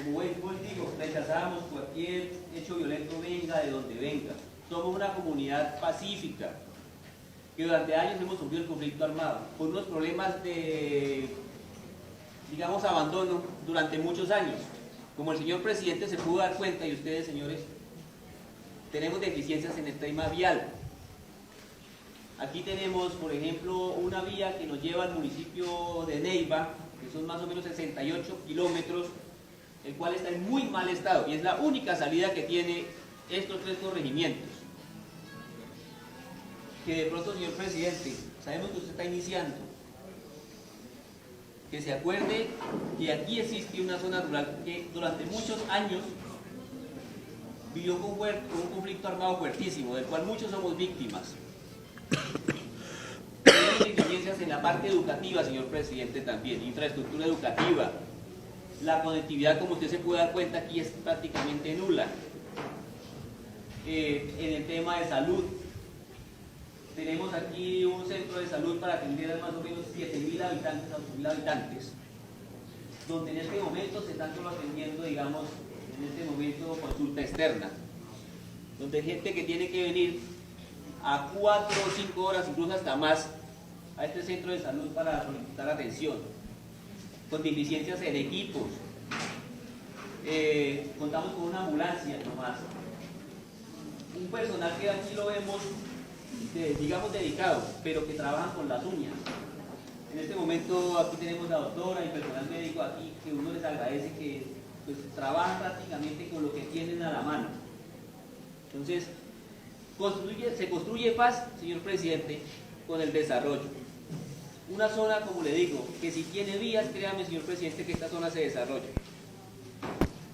como hoy digo, rechazamos cualquier hecho violento, venga de donde venga. Somos una comunidad pacífica, que durante años hemos sufrido el conflicto armado, con unos problemas de, digamos, abandono durante muchos años. Como el señor presidente se pudo dar cuenta, y ustedes, señores, tenemos deficiencias en el tema vial. Aquí tenemos, por ejemplo, una vía que nos lleva al municipio de Neiva, que son más o menos 68 kilómetros, el cual está en muy mal estado, y es la única salida que tiene estos 3 corregimientos. Que de pronto, señor presidente, sabemos que usted está iniciando, que se acuerde que aquí existe una zona rural que durante muchos años vivió con un conflicto armado fuertísimo, del cual muchos somos víctimas. Tenemos deficiencias en la parte educativa, señor presidente, también, infraestructura educativa. La conectividad, como usted se puede dar cuenta, aquí es prácticamente nula. En el tema de salud, tenemos aquí un centro de salud para atender a más o menos 7.000 habitantes a 8.000 habitantes, donde en este momento se están solo atendiendo, digamos, en este momento consulta externa, donde hay gente que tiene que venir a 4 o 5 horas, incluso hasta más, a este centro de salud para solicitar atención, con deficiencias en equipos. Contamos con una ambulancia nomás, un personal que aquí lo vemos, digamos, dedicado, pero que trabajan con las uñas. En este momento aquí tenemos la doctora y personal médico aquí, que uno les agradece que pues, trabajan prácticamente con lo que tienen a la mano. Entonces, se construye paz, señor presidente, con el desarrollo. Una zona, como le digo, que si tiene vías, créame, señor presidente, que esta zona se desarrolla.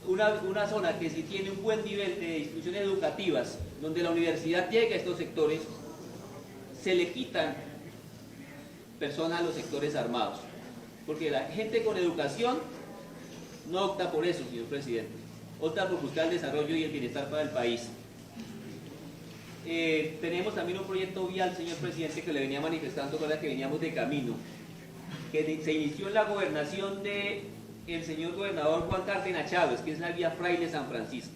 Una zona que si tiene un buen nivel de instituciones educativas, donde la universidad llegue a estos sectores, se le quitan personas a los sectores armados, porque la gente con educación no opta por eso, señor presidente, opta por buscar el desarrollo y el bienestar para el país. Tenemos también un proyecto vial, señor presidente, que le venía manifestando con la que veníamos de camino, que se inició en la gobernación del señor gobernador Juan Cárdenas Chávez, que es la vía Fraile-San Francisco,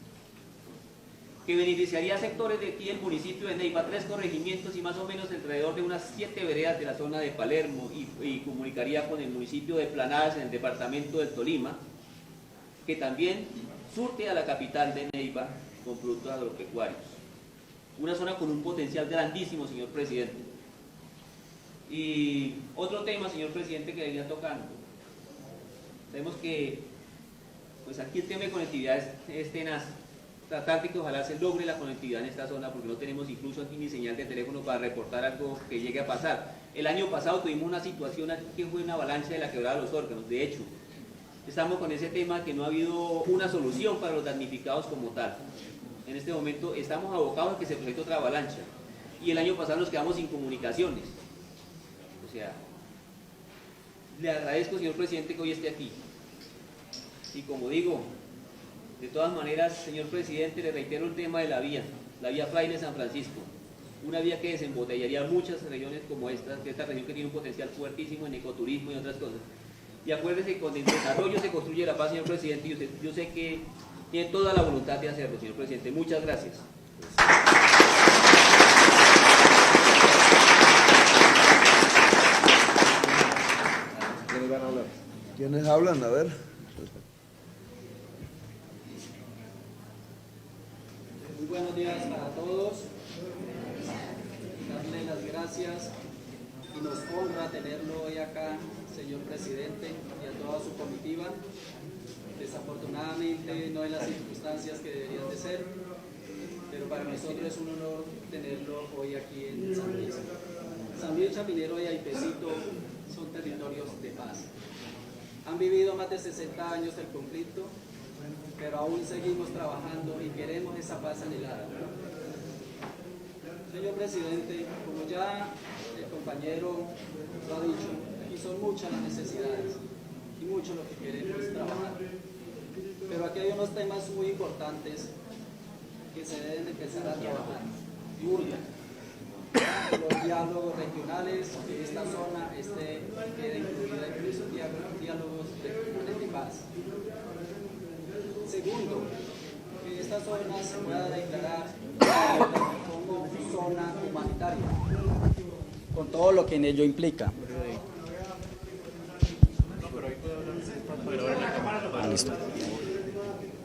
que beneficiaría a sectores de aquí del municipio de Neiva, 3 corregimientos y más o menos alrededor de unas 7 veredas de la zona de Palermo y comunicaría con el municipio de Planadas en el departamento del Tolima, que también surte a la capital de Neiva con productos agropecuarios. Una zona con un potencial grandísimo, señor presidente. Y otro tema, señor presidente, que venía tocando. Sabemos que pues aquí el tema de conectividad es tenaz. Tratar de que ojalá se logre la conectividad en esta zona, porque no tenemos incluso aquí ni señal de teléfono para reportar algo que llegue a pasar. El año pasado tuvimos una situación aquí que fue una avalancha de la quebrada de los órganos. De hecho, estamos con ese tema que no ha habido una solución para los damnificados como tal. En este momento estamos abocados a que se presente otra avalancha. Y el año pasado nos quedamos sin comunicaciones. O sea, le agradezco, señor presidente, que hoy esté aquí. Y como digo, de todas maneras, señor presidente, le reitero el tema de la vía Fraile-San Francisco, una vía que desembotellaría muchas regiones como esta región que tiene un potencial fuertísimo en ecoturismo y otras cosas. Y acuérdese que con el desarrollo se construye la paz, señor presidente, y yo sé que tiene toda la voluntad de hacerlo, señor presidente. Muchas gracias. ¿Quiénes van a hablar? ¿Quiénes hablan? A ver. Muy buenos días para todos. Darle las gracias y nos honra tenerlo hoy acá, señor presidente, y a toda su comitiva. Desafortunadamente no en las circunstancias que deberían de ser, pero para nosotros es un honor tenerlo hoy aquí en San Luis. San Luis, Chapinero y Aipecito son territorios de paz. Han vivido más de 60 años el conflicto, pero aún seguimos trabajando y queremos esa paz anhelada. Señor presidente, como ya el compañero lo ha dicho, aquí son muchas las necesidades y mucho lo que queremos trabajar. Pero aquí hay unos temas muy importantes que se deben empezar a trabajar y urgen. Los diálogos regionales, que esta zona quede incluida incluso diálogos regionales de paz. Segundo, que esta zona se pueda declarar como zona humanitaria, con todo lo que en ello implica. Listo.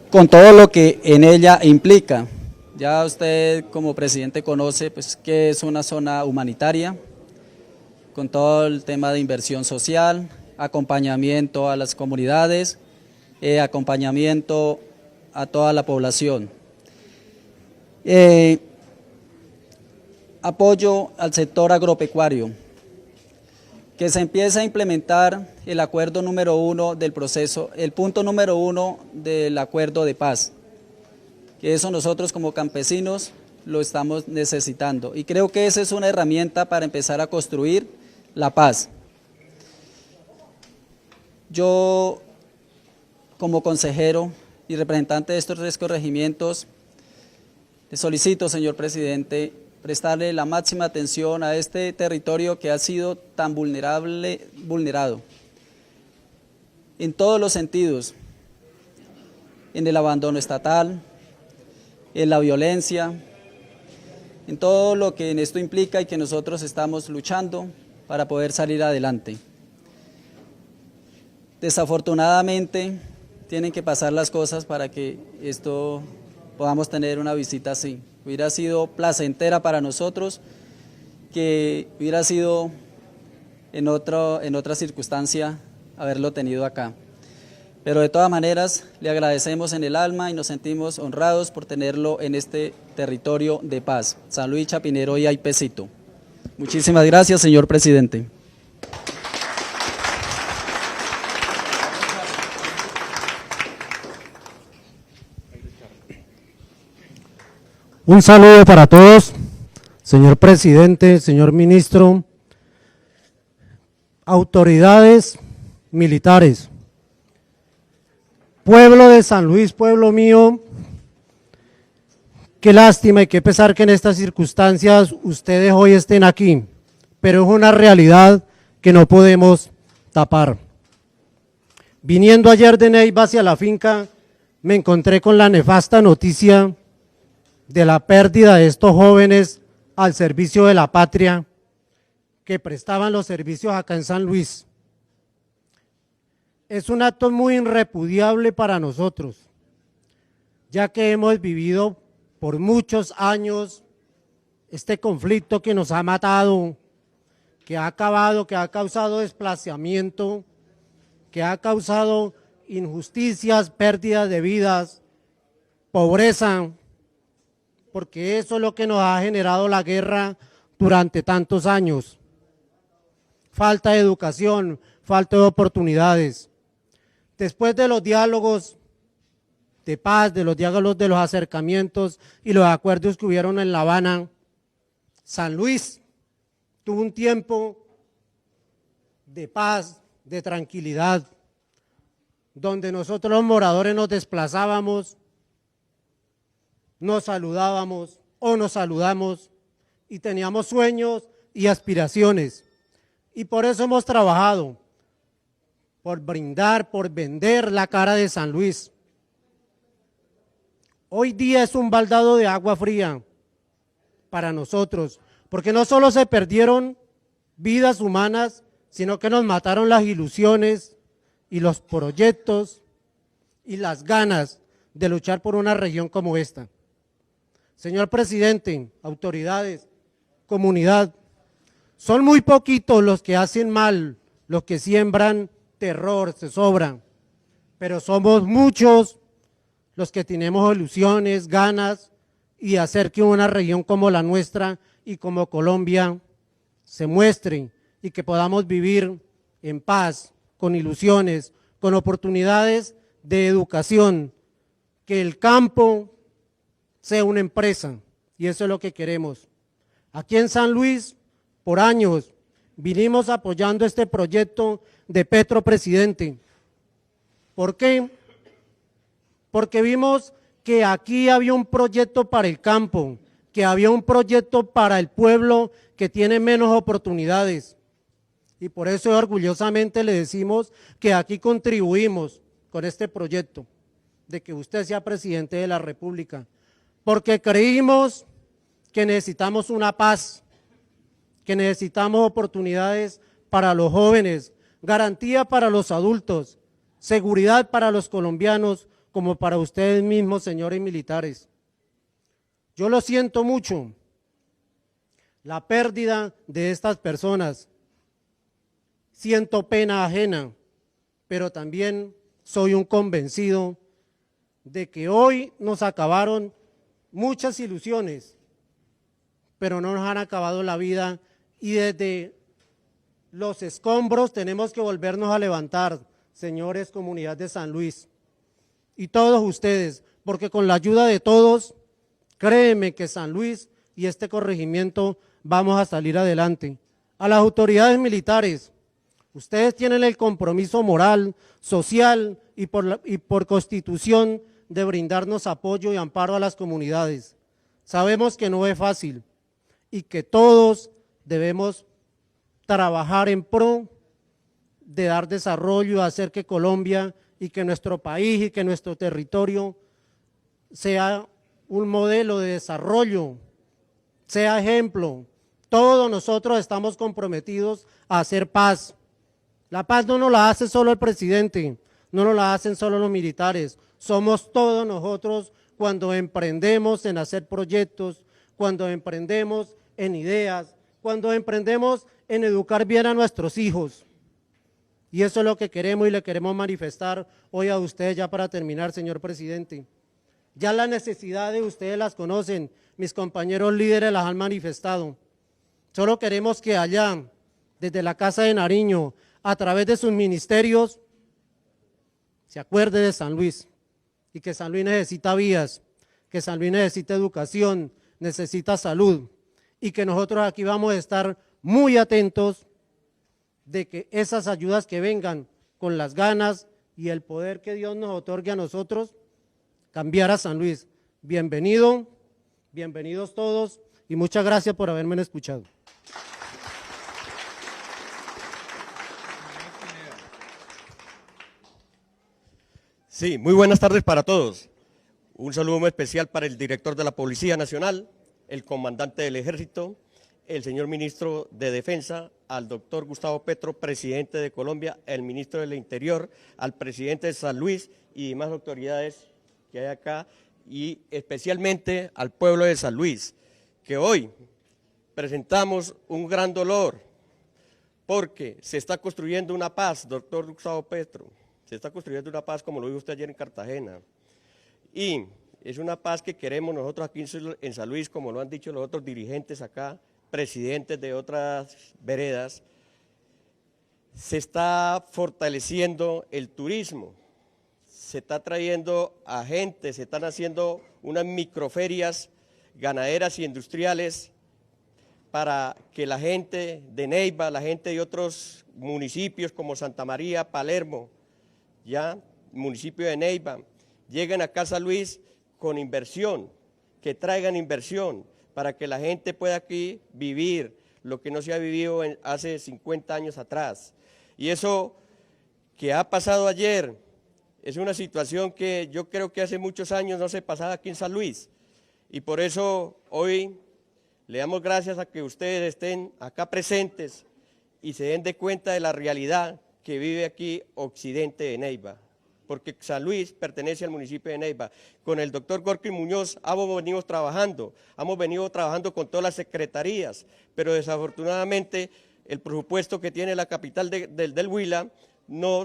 Con todo lo que en ella implica. Ya usted como presidente conoce pues que es una zona humanitaria, con todo el tema de inversión social, acompañamiento a las comunidades, acompañamiento a toda la población. Apoyo al sector agropecuario, que se empiece a implementar el acuerdo número 1 del proceso, el punto número 1 del acuerdo de paz, que eso nosotros como campesinos lo estamos necesitando, y creo que esa es una herramienta para empezar a construir la paz. Yo, como consejero y representante de estos 3 corregimientos, le solicito, señor presidente, prestarle la máxima atención a este territorio que ha sido tan vulnerado en todos los sentidos, en el abandono estatal, en la violencia, en todo lo que en esto implica y que nosotros estamos luchando para poder salir adelante. Desafortunadamente tienen que pasar las cosas para que esto podamos tener una visita así. Hubiera sido placentera para nosotros, que hubiera sido en otra circunstancia haberlo tenido acá. Pero de todas maneras le agradecemos en el alma y nos sentimos honrados por tenerlo en este territorio de paz. San Luis, Chapinero y Aipecito. Muchísimas gracias, señor presidente. Un saludo para todos, señor presidente, señor ministro, autoridades militares, pueblo de San Luis, pueblo mío. Qué lástima y qué pesar que en estas circunstancias ustedes hoy estén aquí, pero es una realidad que no podemos tapar. Viniendo ayer de Neiva hacia la finca, me encontré con la nefasta noticia de la pérdida de estos jóvenes al servicio de la patria que prestaban los servicios acá en San Luis. Es un acto muy irrepudiable para nosotros, ya que hemos vivido por muchos años este conflicto que nos ha matado, que ha acabado, que ha causado desplazamiento, que ha causado injusticias, pérdidas de vidas, pobreza, porque eso es lo que nos ha generado la guerra durante tantos años. Falta de educación, falta de oportunidades. Después de los diálogos de paz, de los diálogos de los acercamientos y los acuerdos que hubieron en La Habana, San Luis tuvo un tiempo de paz, de tranquilidad, donde nosotros los moradores nos desplazábamos, nos saludábamos o nos saludamos y teníamos sueños y aspiraciones. Y por eso hemos trabajado, por brindar, por vender la cara de San Luis. Hoy día es un baldado de agua fría para nosotros, porque no solo se perdieron vidas humanas, sino que nos mataron las ilusiones y los proyectos y las ganas de luchar por una región como esta. Señor presidente, autoridades, comunidad, son muy poquitos los que hacen mal, los que siembran terror, se sobran, pero somos muchos los que tenemos ilusiones, ganas y hacer que una región como la nuestra y como Colombia se muestre y que podamos vivir en paz, con ilusiones, con oportunidades de educación, que el campo sea una empresa, y eso es lo que queremos. Aquí en San Luis, por años, vinimos apoyando este proyecto de Petro Presidente. ¿Por qué? Porque vimos que aquí había un proyecto para el campo, que había un proyecto para el pueblo que tiene menos oportunidades. Y por eso orgullosamente le decimos que aquí contribuimos con este proyecto. de que usted sea presidente de la República, porque creímos que necesitamos una paz, que necesitamos oportunidades para los jóvenes, garantía para los adultos, seguridad para los colombianos, como para ustedes mismos, señores militares. Yo lo siento mucho, la pérdida de estas personas. Siento pena ajena, pero también soy un convencido de que hoy nos acabaron muchas ilusiones, pero no nos han acabado la vida, y desde los escombros tenemos que volvernos a levantar, señores, comunidad de San Luis, y todos ustedes, porque con la ayuda de todos, créeme que San Luis y este corregimiento vamos a salir adelante. A las autoridades militares, ustedes tienen el compromiso moral, social y por constitución de brindarnos apoyo y amparo a las comunidades. Sabemos que no es fácil y que todos debemos trabajar en pro de dar desarrollo, hacer que Colombia y que nuestro país y que nuestro territorio sea un modelo de desarrollo, sea ejemplo. Todos nosotros estamos comprometidos a hacer paz. La paz no nos la hace solo el presidente, no nos la hacen solo los militares, somos todos nosotros cuando emprendemos en hacer proyectos, cuando emprendemos en ideas, cuando emprendemos en educar bien a nuestros hijos. Y eso es lo que queremos y le queremos manifestar hoy a ustedes, ya para terminar, señor presidente. Ya las necesidades ustedes las conocen, mis compañeros líderes las han manifestado. Solo queremos que allá, desde la Casa de Nariño, a través de sus ministerios, se acuerde de San Luis, y que San Luis necesita vías, que San Luis necesita educación, necesita salud, y que nosotros aquí vamos a estar muy atentos de que esas ayudas que vengan con las ganas y el poder que Dios nos otorgue a nosotros, cambiar a San Luis. Bienvenidos todos, y muchas gracias por haberme escuchado. Sí, muy buenas tardes para todos. Un saludo muy especial para el director de la Policía Nacional, el comandante del Ejército, el señor ministro de Defensa, al doctor Gustavo Petro, presidente de Colombia, el ministro del Interior, al presidente de San Luis y demás autoridades que hay acá, y especialmente al pueblo de San Luis, que hoy presentamos un gran dolor porque se está construyendo una paz, doctor Gustavo Petro. Se está construyendo una paz, como lo dijo usted ayer en Cartagena, y es una paz que queremos nosotros aquí en San Luis, como lo han dicho los otros dirigentes acá, presidentes de otras veredas. Se está fortaleciendo el turismo, se está trayendo a gente, se están haciendo unas microferias ganaderas y industriales para que la gente de Neiva, la gente de otros municipios como Santa María, Palermo, ya, municipio de Neiva, lleguen acá a San Luis con inversión, que traigan inversión para que la gente pueda aquí vivir lo que no se ha vivido hace 50 años atrás. Y eso que ha pasado ayer es una situación que yo creo que hace muchos años no se pasaba aquí en San Luis, y por eso hoy le damos gracias a que ustedes estén acá presentes y se den de cuenta de la realidad que vive aquí occidente de Neiva, porque San Luis pertenece al municipio de Neiva. Con el doctor Gorky Muñoz hemos venido trabajando con todas las secretarías, pero desafortunadamente el presupuesto que tiene la capital del Huila no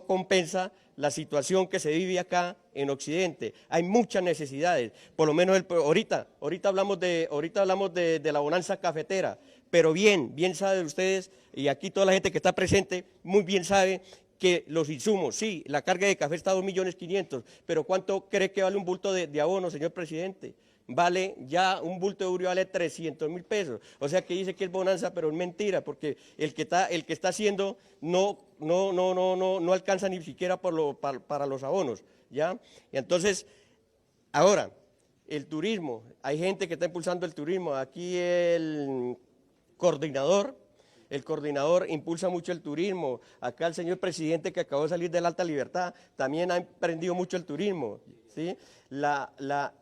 compensa la situación que se vive acá en Occidente. Hay muchas necesidades, por lo menos ahorita hablamos de la bonanza cafetera, pero bien saben ustedes, y aquí toda la gente que está presente, muy bien sabe que los insumos, sí, la carga de café está a 2.500.000, pero ¿cuánto cree que vale un bulto de abono, señor presidente? Vale, ya un bulto de urea vale 300.000 pesos, o sea que dice que es bonanza, pero es mentira, porque el que está haciendo no alcanza ni siquiera para los abonos, ¿ya? Y entonces, ahora, el turismo, hay gente que está impulsando el turismo, aquí el coordinador el coordinador impulsa mucho el turismo, acá el señor presidente que acabó de salir de la Alta Libertad también ha emprendido mucho el turismo, ¿sí? La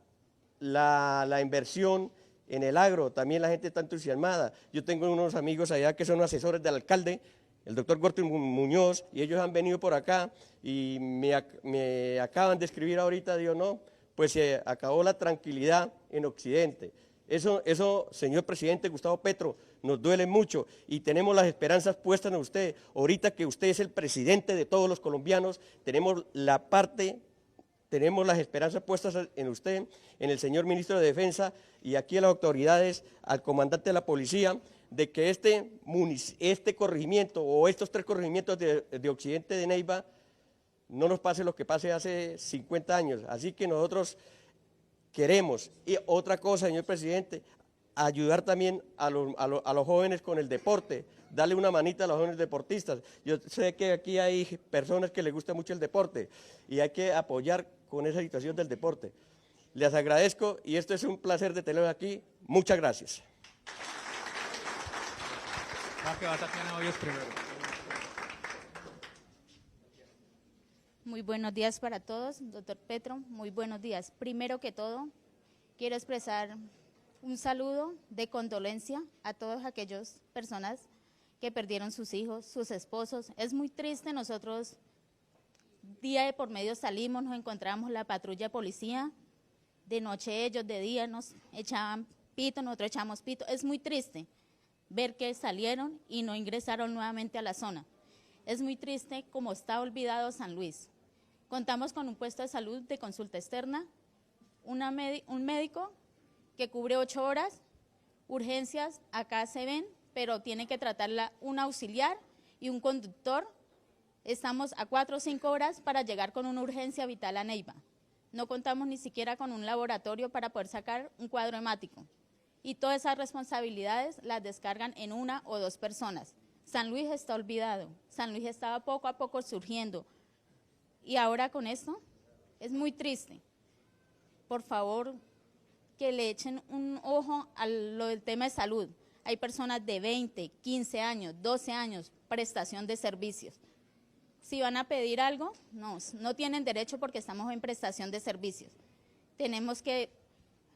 inversión en el agro, también la gente está entusiasmada. Yo tengo unos amigos allá que son asesores del alcalde, el doctor Gortio Muñoz, y ellos han venido por acá y me acaban de escribir ahorita, digo, no, pues se acabó la tranquilidad en Occidente. Eso, señor presidente Gustavo Petro, nos duele mucho y tenemos las esperanzas puestas en usted. Ahorita que usted es el presidente de todos los colombianos, tenemos las esperanzas puestas en usted, en el señor ministro de Defensa y aquí a las autoridades, al comandante de la policía, de que este corregimiento o estos 3 corregimientos de Occidente de Neiva no nos pase lo que pase hace 50 años. Así que nosotros queremos, y otra cosa, señor presidente, ayudar también a los jóvenes con el deporte, darle una manita a los jóvenes deportistas. Yo sé que aquí hay personas que les gusta mucho el deporte y hay que apoyar con esa situación del deporte. Les agradezco y esto es un placer de tenerlos aquí. Muchas gracias. Muy buenos días para todos, doctor Petro, muy buenos días. Primero que todo, quiero expresar un saludo de condolencia a todas aquellas personas que perdieron sus hijos, sus esposos. Es muy triste, nosotros día de por medio salimos, nos encontramos la patrulla de policía, de noche ellos, de día nos echaban pito, nosotros echamos pito. Es muy triste ver que salieron y no ingresaron nuevamente a la zona. Es muy triste como está olvidado San Luis. Contamos con un puesto de salud de consulta externa, un médico que cubre 8 horas, urgencias acá se ven, pero tiene que tratarla un auxiliar y un conductor. Estamos a 4 o 5 horas para llegar con una urgencia vital a Neiva. No contamos ni siquiera con un laboratorio para poder sacar un cuadro hemático. Y todas esas responsabilidades las descargan en 1 o 2 personas. San Luis está olvidado, San Luis estaba poco a poco surgiendo. Y ahora con esto es muy triste. Por favor, que le echen un ojo a lo del tema de salud. Hay personas de 20, 15 años, 12 años, prestación de servicios. Si van a pedir algo, no tienen derecho porque estamos en prestación de servicios.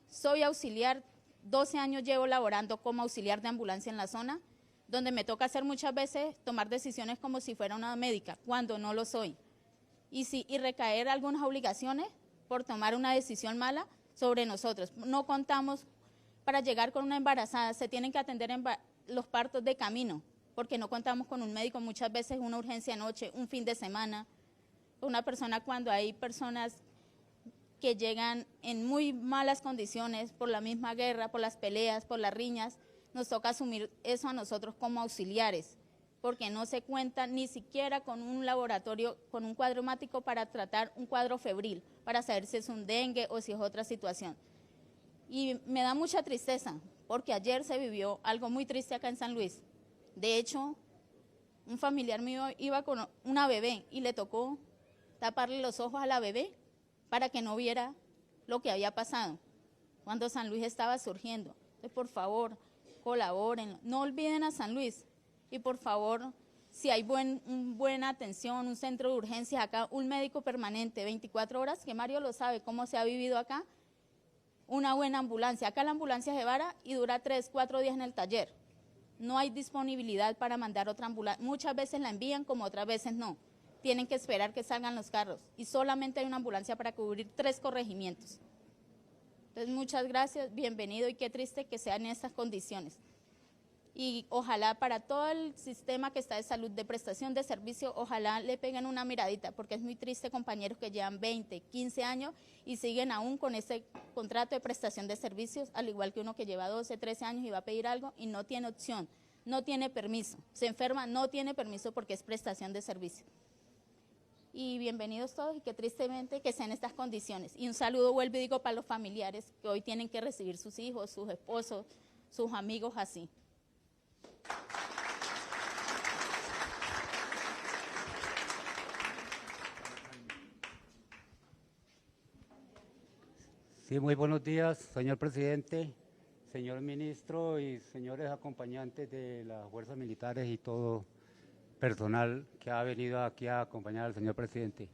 Soy auxiliar, 12 años llevo laborando como auxiliar de ambulancia en la zona, donde me toca hacer muchas veces tomar decisiones como si fuera una médica, cuando no lo soy. Y recaer algunas obligaciones por tomar una decisión mala sobre nosotros. No contamos para llegar con una embarazada, se tienen que atender los partos de camino, porque no contamos con un médico, muchas veces una urgencia anoche, un fin de semana. Una persona, cuando hay personas que llegan en muy malas condiciones por la misma guerra, por las peleas, por las riñas, nos toca asumir eso a nosotros como auxiliares, porque no se cuenta ni siquiera con un laboratorio, con un cuadro hemático para tratar un cuadro febril, para saber si es un dengue o si es otra situación. Y me da mucha tristeza, porque ayer se vivió algo muy triste acá en San Luis. De hecho, un familiar mío iba con una bebé y le tocó taparle los ojos a la bebé para que no viera lo que había pasado cuando San Luis estaba surgiendo. Entonces, por favor, colaboren, no olviden a San Luis. Y por favor, si hay buena atención, un centro de urgencias acá, un médico permanente, 24 horas, que Mario lo sabe, cómo se ha vivido acá, una buena ambulancia. Acá la ambulancia se vara y dura 3, 4 días en el taller. No hay disponibilidad para mandar otra ambulancia. Muchas veces la envían, como otras veces no. Tienen que esperar que salgan los carros. Y solamente hay una ambulancia para cubrir 3 corregimientos. Entonces, muchas gracias, bienvenido y qué triste que sean en estas condiciones. Y ojalá para todo el sistema que está de salud, de prestación de servicio, ojalá le peguen una miradita, porque es muy triste compañeros que llevan 20, 15 años y siguen aún con ese contrato de prestación de servicios, al igual que uno que lleva 12, 13 años y va a pedir algo y no tiene opción, no tiene permiso, se enferma, no tiene permiso porque es prestación de servicio. Y bienvenidos todos y que tristemente que sean estas condiciones. Y un saludo, vuelvo y digo, para los familiares que hoy tienen que recibir sus hijos, sus esposos, sus amigos así. Sí, muy buenos días, señor presidente, señor ministro y señores acompañantes de las fuerzas militares y todo personal que ha venido aquí a acompañar al señor presidente.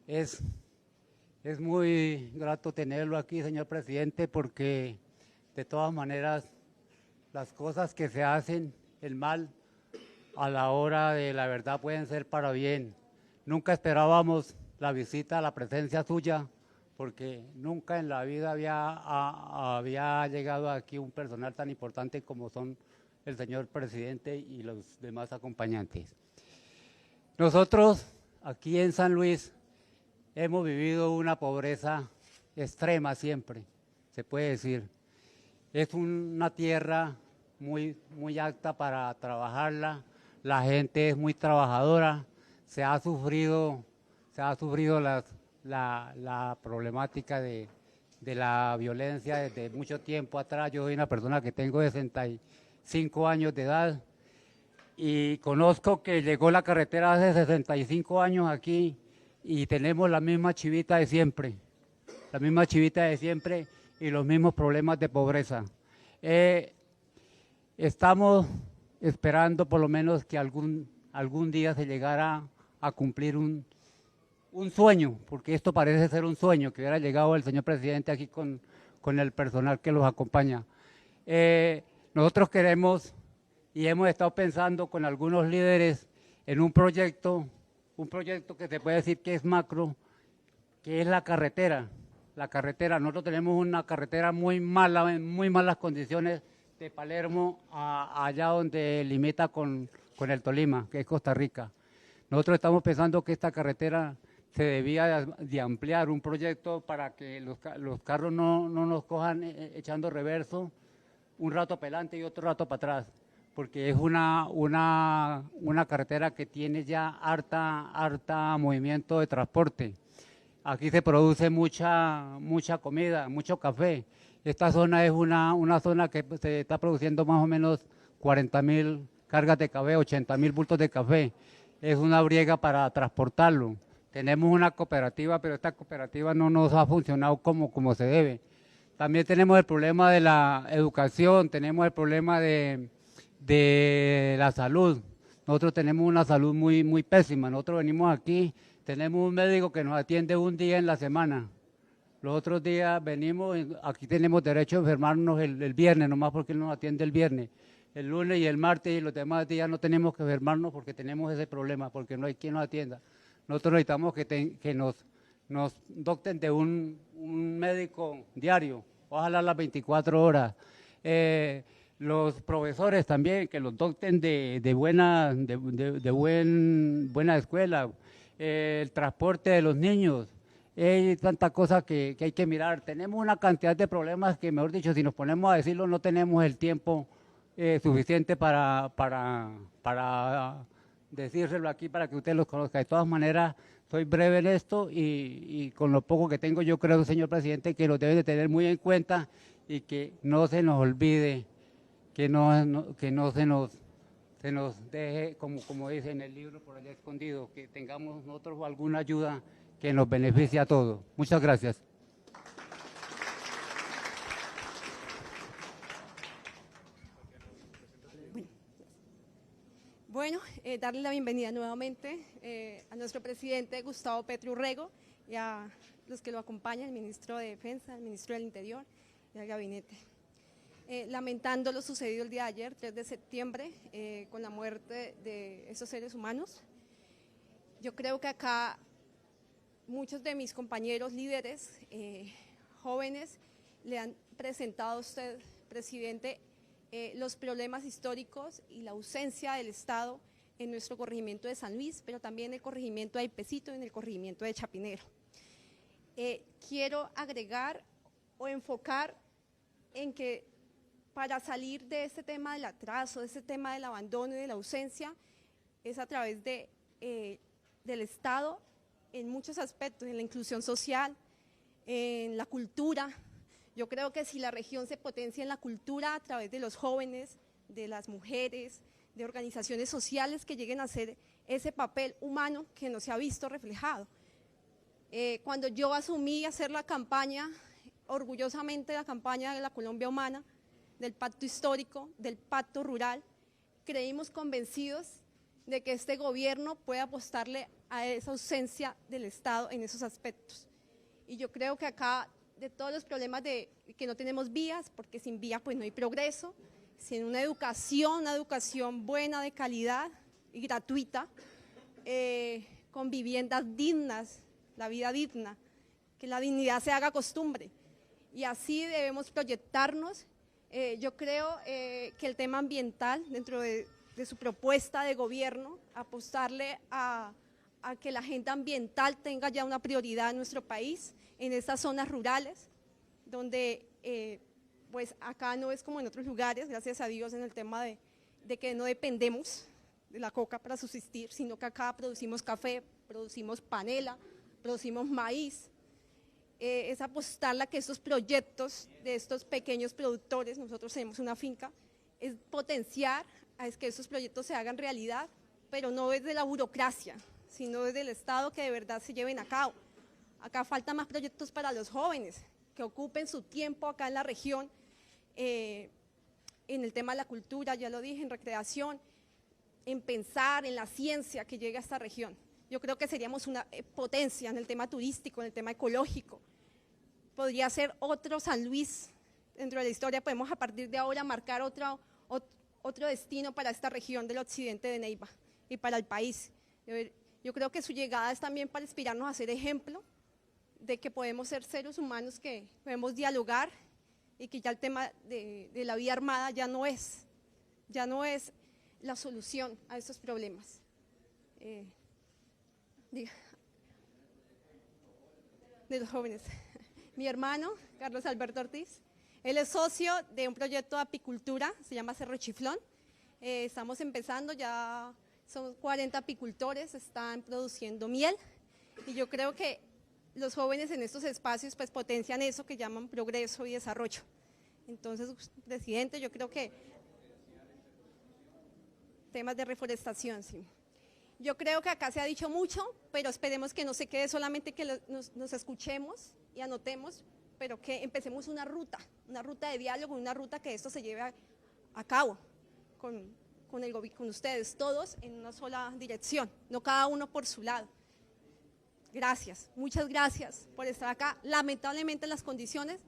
Es muy grato tenerlo aquí, señor presidente, porque de todas maneras las cosas que se hacen, el mal, a la hora de la verdad pueden ser para bien. Nunca esperábamos la visita, la presencia suya, porque nunca en la vida había llegado aquí un personal tan importante como son el señor presidente y los demás acompañantes. Nosotros aquí en San Luis hemos vivido una pobreza extrema siempre, se puede decir. Es una tierra muy apta para trabajarla, la gente es muy trabajadora, se ha sufrido la problemática de la violencia desde mucho tiempo atrás. Yo soy una persona que tengo 65 años de edad y conozco que llegó la carretera hace 65 años aquí y tenemos la misma chivita de siempre, y los mismos problemas de pobreza. Estamos esperando por lo menos que algún día se llegara a cumplir un sueño, porque esto parece ser un sueño, que hubiera llegado el señor presidente aquí con el personal que los acompaña. Nosotros queremos y hemos estado pensando con algunos líderes en un proyecto que se puede decir que es macro, que es la carretera. Nosotros tenemos una carretera muy mala, en muy malas condiciones, de Palermo allá donde limita con el Tolima, que es Costa Rica. Nosotros estamos pensando que esta carretera se debía de ampliar, un proyecto para que los carros no nos cojan echando reverso, un rato para adelante y otro rato para atrás, porque es una carretera que tiene ya harta movimiento de transporte. Aquí se produce mucha comida, mucho café. Esta zona es una zona que se está produciendo más o menos 40.000 cargas de café, 80.000 bultos de café. Es una briega para transportarlo. Tenemos una cooperativa, pero esta cooperativa no nos ha funcionado como se debe. También tenemos el problema de la educación, tenemos el problema de la salud. Nosotros tenemos una salud muy pésima. Nosotros venimos aquí, tenemos un médico que nos atiende un día en la semana. Los otros días venimos, aquí tenemos derecho a enfermarnos el viernes, nomás porque él nos atiende el viernes. El lunes y el martes y los demás días no tenemos que enfermarnos porque tenemos ese problema, porque no hay quien nos atienda. Nosotros necesitamos que nos docten de un médico diario, ojalá las 24 horas. Los profesores también, que los docten de buena escuela. El transporte de los niños. Hay tantas cosas que hay que mirar. Tenemos una cantidad de problemas que, mejor dicho, si nos ponemos a decirlo, no tenemos el tiempo suficiente para decírselo aquí para que usted los conozca. De todas maneras, soy breve en esto y con lo poco que tengo, yo creo, señor presidente, que lo debe de tener muy en cuenta y que no se nos olvide, que no se nos deje, como dice en el libro por allá escondido, que tengamos nosotros alguna ayuda que nos beneficie a todos. Muchas gracias. Bueno, darle la bienvenida nuevamente a nuestro presidente Gustavo Petro Urrego y a los que lo acompañan, el ministro de Defensa, el ministro del Interior y al gabinete. Lamentando lo sucedido el día de ayer, 3 de septiembre, con la muerte de esos seres humanos. Yo creo que acá muchos de mis compañeros líderes jóvenes le han presentado a usted, presidente, los problemas históricos y la ausencia del Estado en nuestro corregimiento de San Luis, pero también en el corregimiento de Aipecito y en el corregimiento de Chapinero. Quiero agregar o enfocar en que para salir de este tema del atraso, de este tema del abandono y de la ausencia, es a través del Estado en muchos aspectos, en la inclusión social, en la cultura. Yo creo que si la región se potencia en la cultura a través de los jóvenes, de las mujeres, de organizaciones sociales que lleguen a hacer ese papel humano que no se ha visto reflejado. Cuando yo asumí hacer la campaña, orgullosamente la campaña de la Colombia Humana, del pacto histórico, del pacto rural, creímos convencidos de que este gobierno puede apostarle a esa ausencia del Estado en esos aspectos. Y yo creo que acá, de todos los problemas de que no tenemos vías, porque sin vías pues no hay progreso, sin una educación buena, de calidad y gratuita, con viviendas dignas, la vida digna, que la dignidad se haga costumbre. Y así debemos proyectarnos. Yo creo que el tema ambiental, dentro de su propuesta de gobierno, apostarle a que la agenda ambiental tenga ya una prioridad en nuestro país, en estas zonas rurales, donde pues acá no es como en otros lugares, gracias a Dios, en el tema de que no dependemos de la coca para subsistir, sino que acá producimos café, producimos panela, producimos maíz. Es apostarle a que estos proyectos de estos pequeños productores, nosotros tenemos una finca, es potenciar a que estos proyectos se hagan realidad, pero no desde la burocracia, sino desde el Estado, que de verdad se lleven a cabo. Acá faltan más proyectos para los jóvenes, que ocupen su tiempo acá en la región, en el tema de la cultura, ya lo dije, en recreación, en pensar en la ciencia que llega a esta región. Yo creo que seríamos una potencia en el tema turístico, en el tema ecológico. Podría ser otro San Luis dentro de la historia. Podemos a partir de ahora marcar otro destino para esta región del occidente de Neiva y para el país. Yo creo que su llegada es también para inspirarnos a ser ejemplo de que podemos ser seres humanos, que podemos dialogar y que ya el tema de la vía armada ya no es la solución a estos problemas. De los jóvenes. Mi hermano, Carlos Alberto Ortiz, él es socio de un proyecto de apicultura, se llama Cerro Chiflón. Estamos empezando, ya son 40 apicultores, están produciendo miel, y yo creo que los jóvenes en estos espacios pues potencian eso que llaman progreso y desarrollo. Entonces, presidente, yo creo que temas de reforestación, sí. Yo creo que acá se ha dicho mucho, pero esperemos que no se quede solamente que nos escuchemos y anotemos, pero que empecemos una ruta de diálogo, una ruta que esto se lleve a cabo con ustedes, todos en una sola dirección, no cada uno por su lado. Gracias, muchas gracias por estar acá, lamentablemente en las condiciones,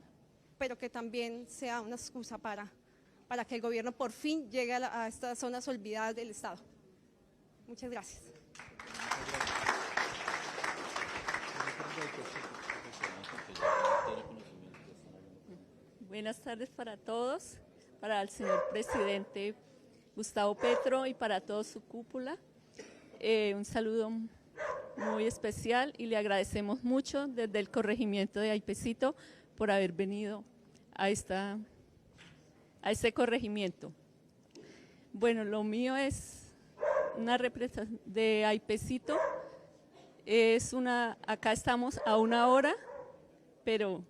pero que también sea una excusa para que el gobierno por fin llegue a estas zonas olvidadas del Estado. Muchas gracias. Buenas tardes para todos, para el señor presidente Gustavo Petro y para toda su cúpula. Un saludo muy especial y le agradecemos mucho desde el corregimiento de Aipecito por haber venido a este corregimiento. Bueno, lo mío es una representación de Aipecito, acá estamos a 1 hora, pero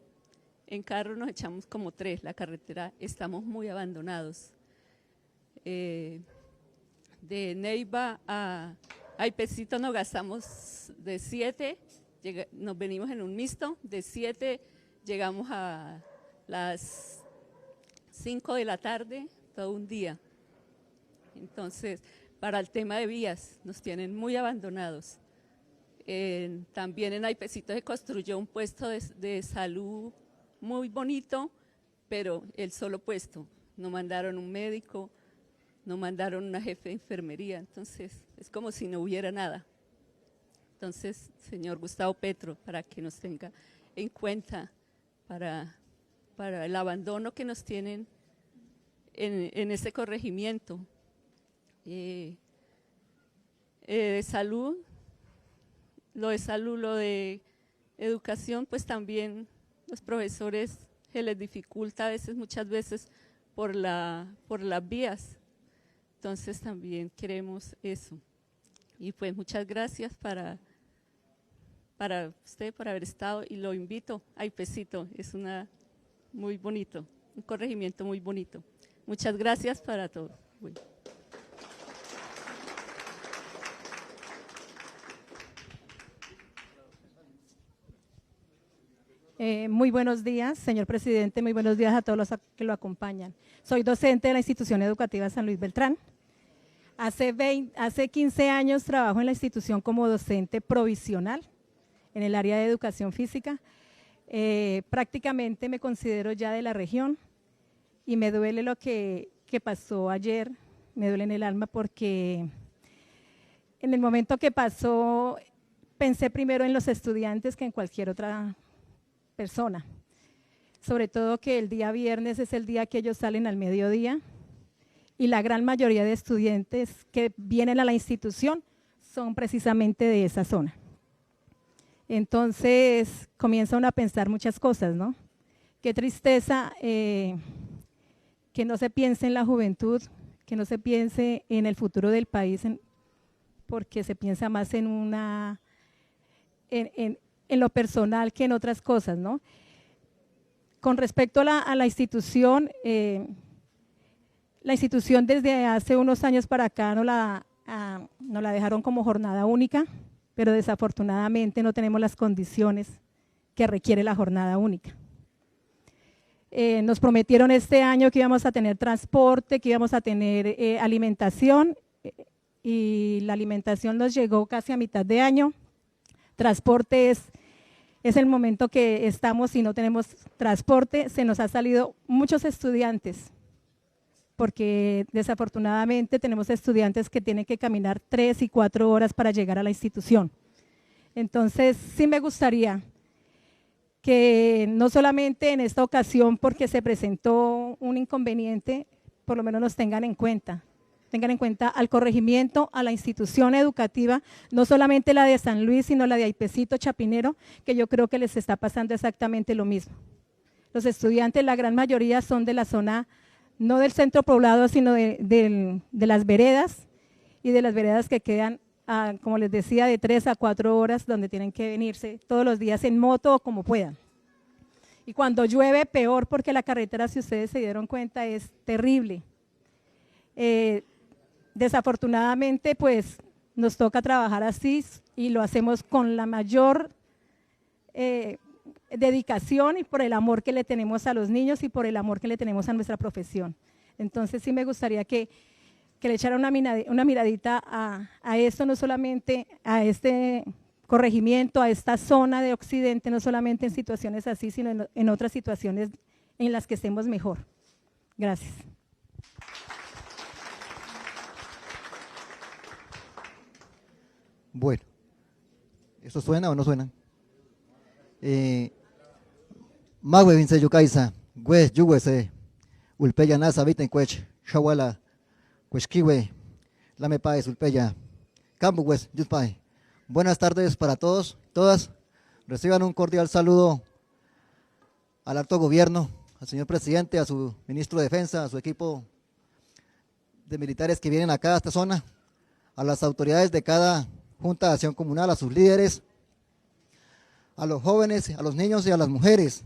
en carro nos echamos como 3, la carretera, estamos muy abandonados. De Neiva a Aipecito nos gastamos de 7, nos venimos en un mixto, de 7 llegamos a las 5 de la tarde, todo un día. Entonces, para el tema de vías, nos tienen muy abandonados. También en Aipecito se construyó un puesto de salud muy bonito, pero el solo puesto. No mandaron un médico, no mandaron una jefe de enfermería, entonces es como si no hubiera nada. Entonces, señor Gustavo Petro, para que nos tenga en cuenta para el abandono que nos tienen en este corregimiento. Salud, lo de educación, pues también los profesores se les dificulta a veces, muchas veces, por las vías. Entonces también queremos eso. Y pues muchas gracias para usted por haber estado, y lo invito a Aipecito, es muy bonito, un corregimiento muy bonito. Muchas gracias para todos. Bueno. Muy buenos días, señor presidente, muy buenos días a todos los que lo acompañan. Soy docente de la institución educativa San Luis Beltrán. Hace 15 años trabajo en la institución como docente provisional en el área de educación física. Prácticamente me considero ya de la región y me duele lo que pasó ayer, me duele en el alma porque en el momento que pasó pensé primero en los estudiantes que en cualquier otra persona, sobre todo que el día viernes es el día que ellos salen al mediodía y la gran mayoría de estudiantes que vienen a la institución son precisamente de esa zona. Entonces comienza uno a pensar muchas cosas, ¿no? Qué tristeza que no se piense en la juventud, que no se piense en el futuro del país, porque se piensa más en lo personal que en otras cosas, ¿no? Con respecto a la institución desde hace unos años para acá nos la dejaron como jornada única, pero desafortunadamente no tenemos las condiciones que requiere la jornada única. Nos prometieron este año que íbamos a tener transporte, que íbamos a tener alimentación, y la alimentación nos llegó casi a mitad de año. Transporte es el momento que estamos y no tenemos transporte. Se nos ha salido muchos estudiantes, porque desafortunadamente tenemos estudiantes que tienen que caminar 3 y 4 horas para llegar a la institución. Entonces, sí me gustaría que no solamente en esta ocasión, porque se presentó un inconveniente, por lo menos nos tengan en cuenta al corregimiento, a la institución educativa, no solamente la de San Luis, sino la de Aipecito, Chapinero, que yo creo que les está pasando exactamente lo mismo. Los estudiantes, la gran mayoría son de la zona, no del centro poblado, sino de las veredas, y de las veredas que quedan, como les decía, de 3 a 4 horas, donde tienen que venirse todos los días en moto o como puedan. Y cuando llueve, peor, porque la carretera, si ustedes se dieron cuenta, es terrible. Desafortunadamente, pues, nos toca trabajar así y lo hacemos con la mayor dedicación y por el amor que le tenemos a los niños y por el amor que le tenemos a nuestra profesión. Entonces, sí me gustaría que le echara una miradita a esto, no solamente a este corregimiento, a esta zona de Occidente, no solamente en situaciones así, sino en otras situaciones en las que estemos mejor. Gracias. Bueno, ¿eso suena o no suena? Magwe vince yukaisa, güey, yuguese, ulpeya nasa viten cuech, shawala, cuechkiwe, lame paes, ulpeya, campo gües, yutpai. Buenas tardes para todos, todas. Reciban un cordial saludo al alto gobierno, al señor presidente, a su ministro de Defensa, a su equipo de militares que vienen acá a esta zona, a las autoridades de cada Junta de Acción Comunal, a sus líderes, a los jóvenes, a los niños y a las mujeres.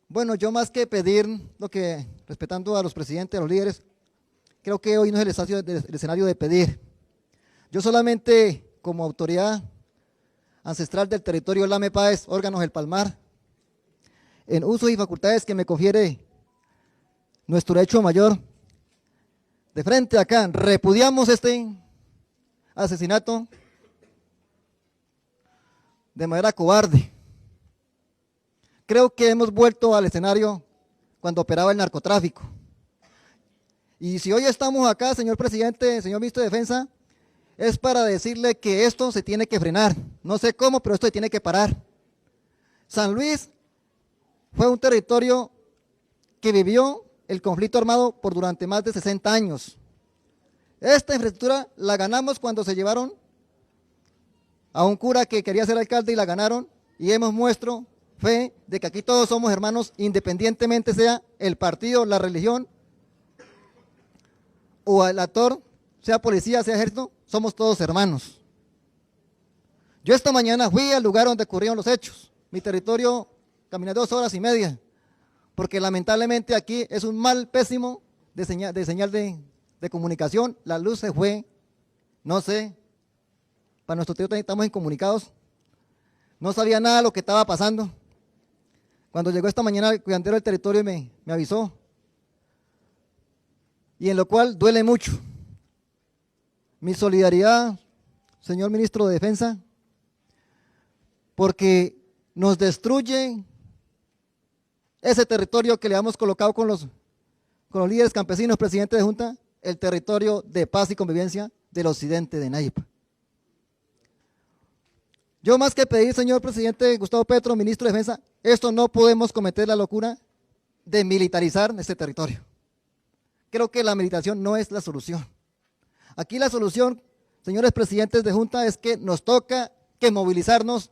Bueno, yo más que pedir respetando a los presidentes, a los líderes, creo que hoy no es el escenario de pedir. Yo solamente, como autoridad ancestral del territorio Lame Páez, órganos del Palmar, en usos y facultades que me confiere nuestro derecho mayor, de frente acá, repudiamos este asesinato de manera cobarde. Creo que hemos vuelto al escenario cuando operaba el narcotráfico. Y si hoy estamos acá, señor presidente, señor ministro de Defensa, es para decirle que esto se tiene que frenar. No sé cómo, pero esto se tiene que parar. San Luis fue un territorio que vivió el conflicto armado por durante más de 60 años. Esta infraestructura la ganamos cuando se llevaron a un cura que quería ser alcalde y la ganaron, y hemos muestro fe de que aquí todos somos hermanos, independientemente sea el partido, la religión o el actor, sea policía, sea ejército, somos todos hermanos. Yo esta mañana fui al lugar donde ocurrieron los hechos, mi territorio, caminé 2 horas y media, porque lamentablemente aquí es un mal pésimo de señal de comunicación, la luz se fue, no sé, para nuestro territorio estamos incomunicados, no sabía nada de lo que estaba pasando. Cuando llegó esta mañana el cuidandero del territorio me avisó, y en lo cual duele mucho. Mi solidaridad, señor ministro de Defensa, porque nos destruye ese territorio que le hemos colocado con los líderes campesinos, presidente de Junta, el territorio de paz y convivencia del occidente de Neiva. Yo más que pedir, señor presidente Gustavo Petro, ministro de Defensa, esto no podemos cometer la locura de militarizar este territorio. Creo que la militarización no es la solución. Aquí la solución, señores presidentes de Junta, es que nos toca que movilizarnos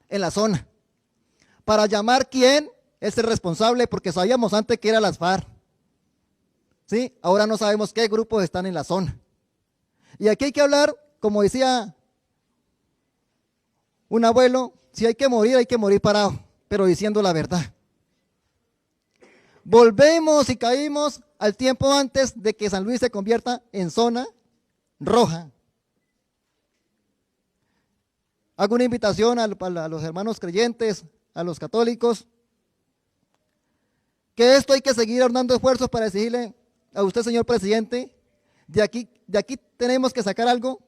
en la zona para llamar quién es el responsable, porque sabíamos antes que era las FARC. ¿Sí? Ahora no sabemos qué grupos están en la zona. Y aquí hay que hablar, como decía un abuelo, si hay que morir parado, pero diciendo la verdad. Volvemos y caímos al tiempo antes de que San Luis se convierta en zona roja. Hago una invitación a los hermanos creyentes, a los católicos, que esto hay que seguir ordenando esfuerzos para exigirle a usted, señor presidente, de aquí tenemos que sacar algo,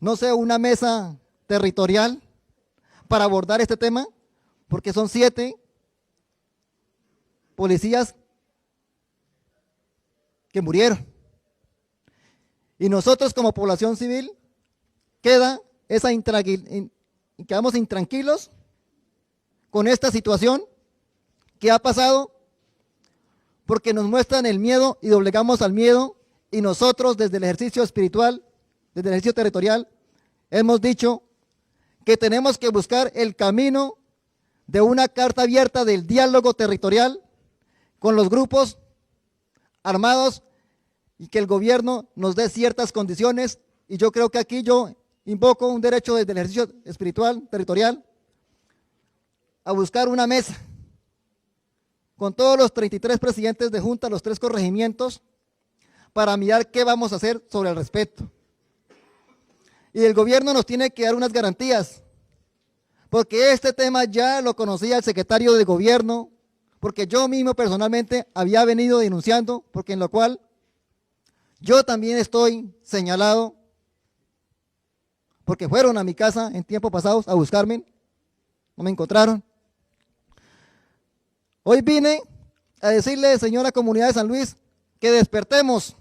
no sé, una mesa territorial para abordar este tema, porque son 7 policías que murieron. Y nosotros como población civil quedamos intranquilos con esta situación que ha pasado, porque nos muestran el miedo y doblegamos al miedo, y nosotros desde el ejercicio espiritual, desde el ejercicio territorial, hemos dicho que tenemos que buscar el camino de una carta abierta del diálogo territorial con los grupos armados y que el gobierno nos dé ciertas condiciones, y yo creo que aquí yo invoco un derecho desde el ejercicio espiritual, territorial, a buscar una mesa con todos los 33 presidentes de Junta, los 3 corregimientos, para mirar qué vamos a hacer sobre el respecto. Y el gobierno nos tiene que dar unas garantías, porque este tema ya lo conocía el secretario de gobierno, porque yo mismo personalmente había venido denunciando, porque en lo cual yo también estoy señalado, porque fueron a mi casa en tiempos pasados a buscarme, no me encontraron. Hoy vine a decirle, señora comunidad de San Luis, que despertemos,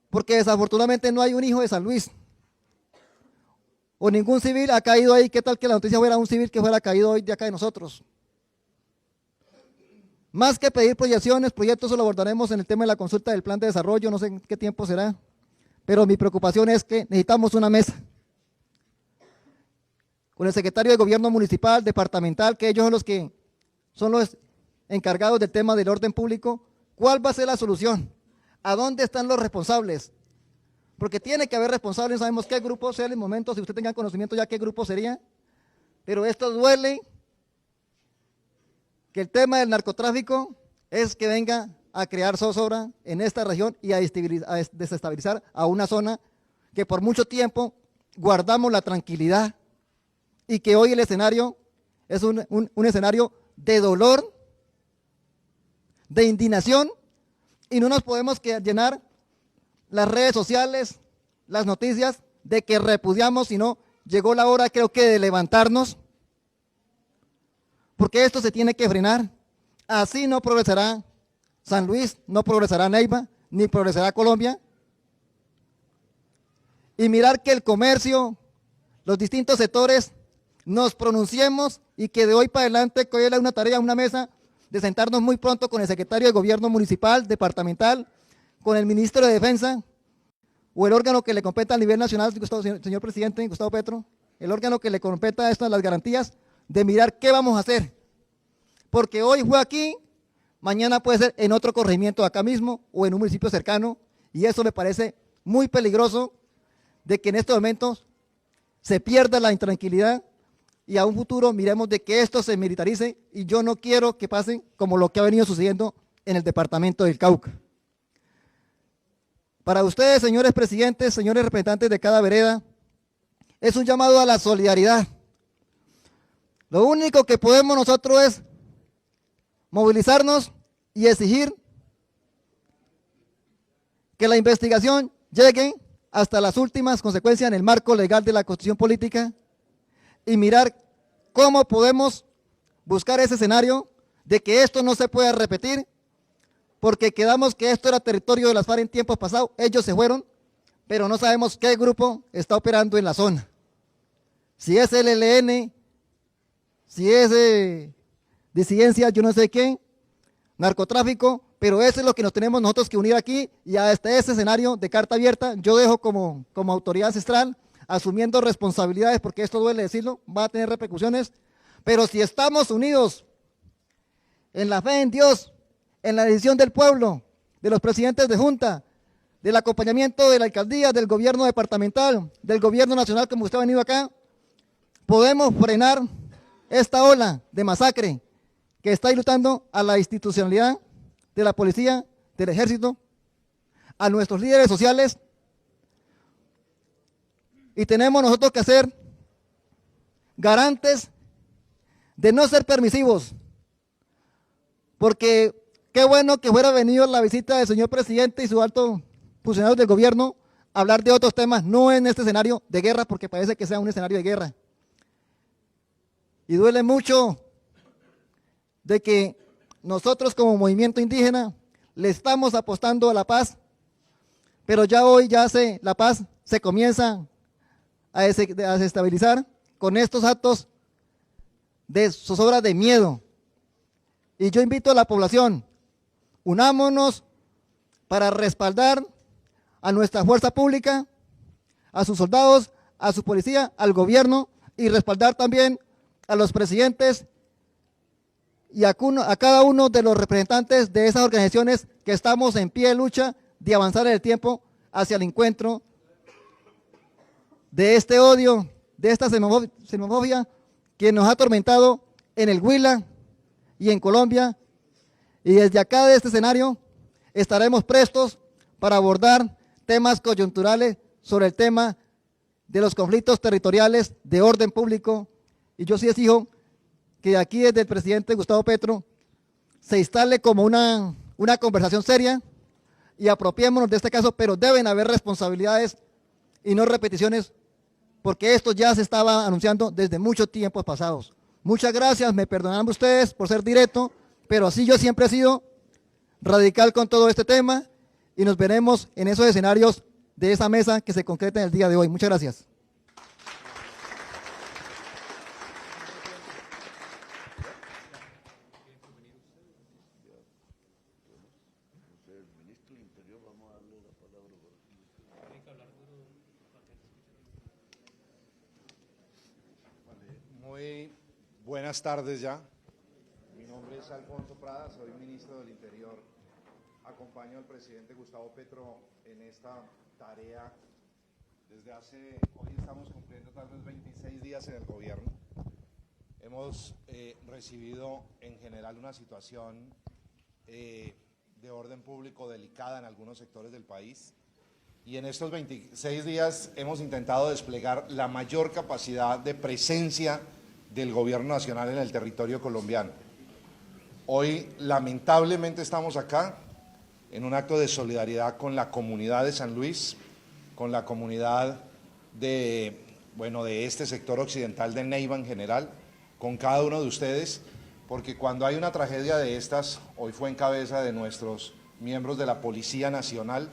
porque desafortunadamente no hay un hijo de San Luis, o ningún civil ha caído ahí. ¿Qué tal que la noticia fuera un civil que fuera caído hoy de acá de nosotros? Más que pedir proyecciones, proyectos lo abordaremos en el tema de la consulta del plan de desarrollo, no sé en qué tiempo será, pero mi preocupación es que necesitamos una mesa con el secretario de gobierno municipal, departamental, que ellos son los encargados del tema del orden público. ¿Cuál va a ser la solución? ¿A dónde están los responsables? Porque tiene que haber responsables, sabemos qué grupo sea en el momento, si usted tenga conocimiento ya qué grupo sería, pero esto duele, que el tema del narcotráfico es que venga a crear zozobra en esta región y a desestabilizar a una zona que por mucho tiempo guardamos la tranquilidad, y que hoy el escenario es un escenario de dolor, de indignación, y no nos podemos llenar las redes sociales, las noticias, de que repudiamos, sino llegó la hora, creo que, de levantarnos, porque esto se tiene que frenar. Así no progresará San Luis, no progresará Neiva, ni progresará Colombia. Y mirar que el comercio, los distintos sectores, nos pronunciemos, y que de hoy para adelante, que hoy era una tarea, una mesa, de sentarnos muy pronto con el secretario de gobierno municipal, departamental, con el ministro de Defensa, o el órgano que le competa a nivel nacional, señor presidente Gustavo Petro, el órgano que le competa estas las garantías, de mirar qué vamos a hacer. Porque hoy fue aquí, mañana puede ser en otro corregimiento acá mismo, o en un municipio cercano, y eso me parece muy peligroso, de que en estos momentos se pierda la intranquilidad, y a un futuro miremos de que esto se militarice, y yo no quiero que pase como lo que ha venido sucediendo en el departamento del Cauca. Para ustedes, señores presidentes, señores representantes de cada vereda, es un llamado a la solidaridad. Lo único que podemos nosotros es movilizarnos y exigir que la investigación llegue hasta las últimas consecuencias en el marco legal de la Constitución Política y mirar cómo podemos buscar ese escenario de que esto no se pueda repetir, porque quedamos que esto era territorio de las FARC en tiempos pasados, ellos se fueron, pero no sabemos qué grupo está operando en la zona. Si es el ELN, si es disidencia, yo no sé qué, narcotráfico, pero eso es lo que nos tenemos nosotros que unir aquí y hasta ese escenario de carta abierta, yo dejo como autoridad ancestral, asumiendo responsabilidades, porque esto duele decirlo, va a tener repercusiones, pero si estamos unidos en la fe en Dios, en la decisión del pueblo, de los presidentes de junta, del acompañamiento de la alcaldía, del gobierno departamental, del gobierno nacional, como usted ha venido acá, podemos frenar esta ola de masacre que está ilutando a la institucionalidad de la policía, del ejército, a nuestros líderes sociales, y tenemos nosotros que ser garantes de no ser permisivos, porque qué bueno que fuera venido la visita del señor presidente y su alto funcionario del gobierno a hablar de otros temas, no en este escenario de guerra, porque parece que sea un escenario de guerra. Y duele mucho de que nosotros como movimiento indígena le estamos apostando a la paz, pero ya hoy la paz se comienza a desestabilizar con estos actos de zozobra de miedo. Y yo invito a la población, unámonos para respaldar a nuestra fuerza pública, a sus soldados, a su policía, al gobierno, y respaldar también a los presidentes y a cada uno de los representantes de esas organizaciones que estamos en pie de lucha de avanzar en el tiempo hacia el encuentro de este odio, de esta xenofobia que nos ha atormentado en el Huila y en Colombia, y desde acá de este escenario estaremos prestos para abordar temas coyunturales sobre el tema de los conflictos territoriales de orden público, y yo sí exijo que aquí desde el presidente Gustavo Petro se instale como una conversación seria y apropiémonos de este caso, pero deben haber responsabilidades y no repeticiones, porque esto ya se estaba anunciando desde muchos tiempos pasados. Muchas gracias, me perdonarán ustedes por ser directo, pero así yo siempre he sido radical con todo este tema, y nos veremos en esos escenarios de esa mesa que se concreta en el día de hoy. Muchas gracias. Muy buenas tardes ya. Mi nombre es Alfonso Prada, soy ministro del Interior. Acompaño al presidente Gustavo Petro en esta tarea desde hoy estamos cumpliendo tal vez 26 días en el gobierno. Hemos recibido en general una situación de orden público delicada en algunos sectores del país, y en estos 26 días hemos intentado desplegar la mayor capacidad de presencia del gobierno nacional en el territorio colombiano. Hoy lamentablemente estamos acá en un acto de solidaridad con la comunidad de San Luis, con la comunidad de este sector occidental de Neiva en general, con cada uno de ustedes, porque cuando hay una tragedia de estas, hoy fue en cabeza de nuestros miembros de la Policía Nacional,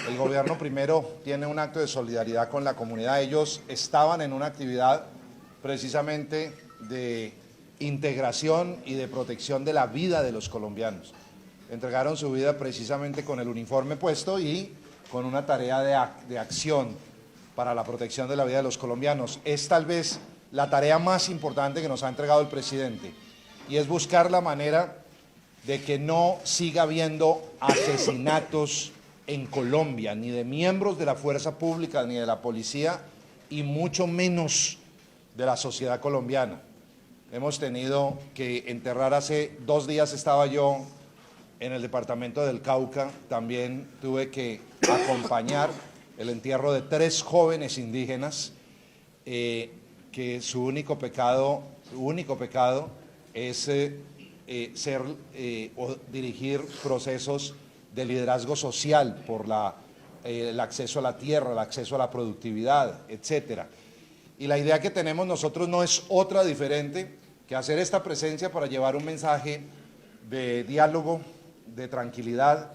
el gobierno primero tiene un acto de solidaridad con la comunidad. Ellos estaban en una actividad precisamente de integración y de protección de la vida de los colombianos. Entregaron su vida precisamente con el uniforme puesto y con una tarea de acción para la protección de la vida de los colombianos. Es tal vez la tarea más importante que nos ha entregado el presidente, y es buscar la manera de que no siga habiendo asesinatos en Colombia, ni de miembros de la fuerza pública, ni de la policía, y mucho menos de la sociedad colombiana. Hemos tenido que enterrar, hace 2 días estaba yo en el departamento del Cauca, también tuve que acompañar el entierro de 3 jóvenes indígenas que su único pecado es o dirigir procesos de liderazgo social por el acceso a la tierra, el acceso a la productividad, etcétera. Y la idea que tenemos nosotros no es otra diferente que hacer esta presencia para llevar un mensaje de diálogo, de tranquilidad.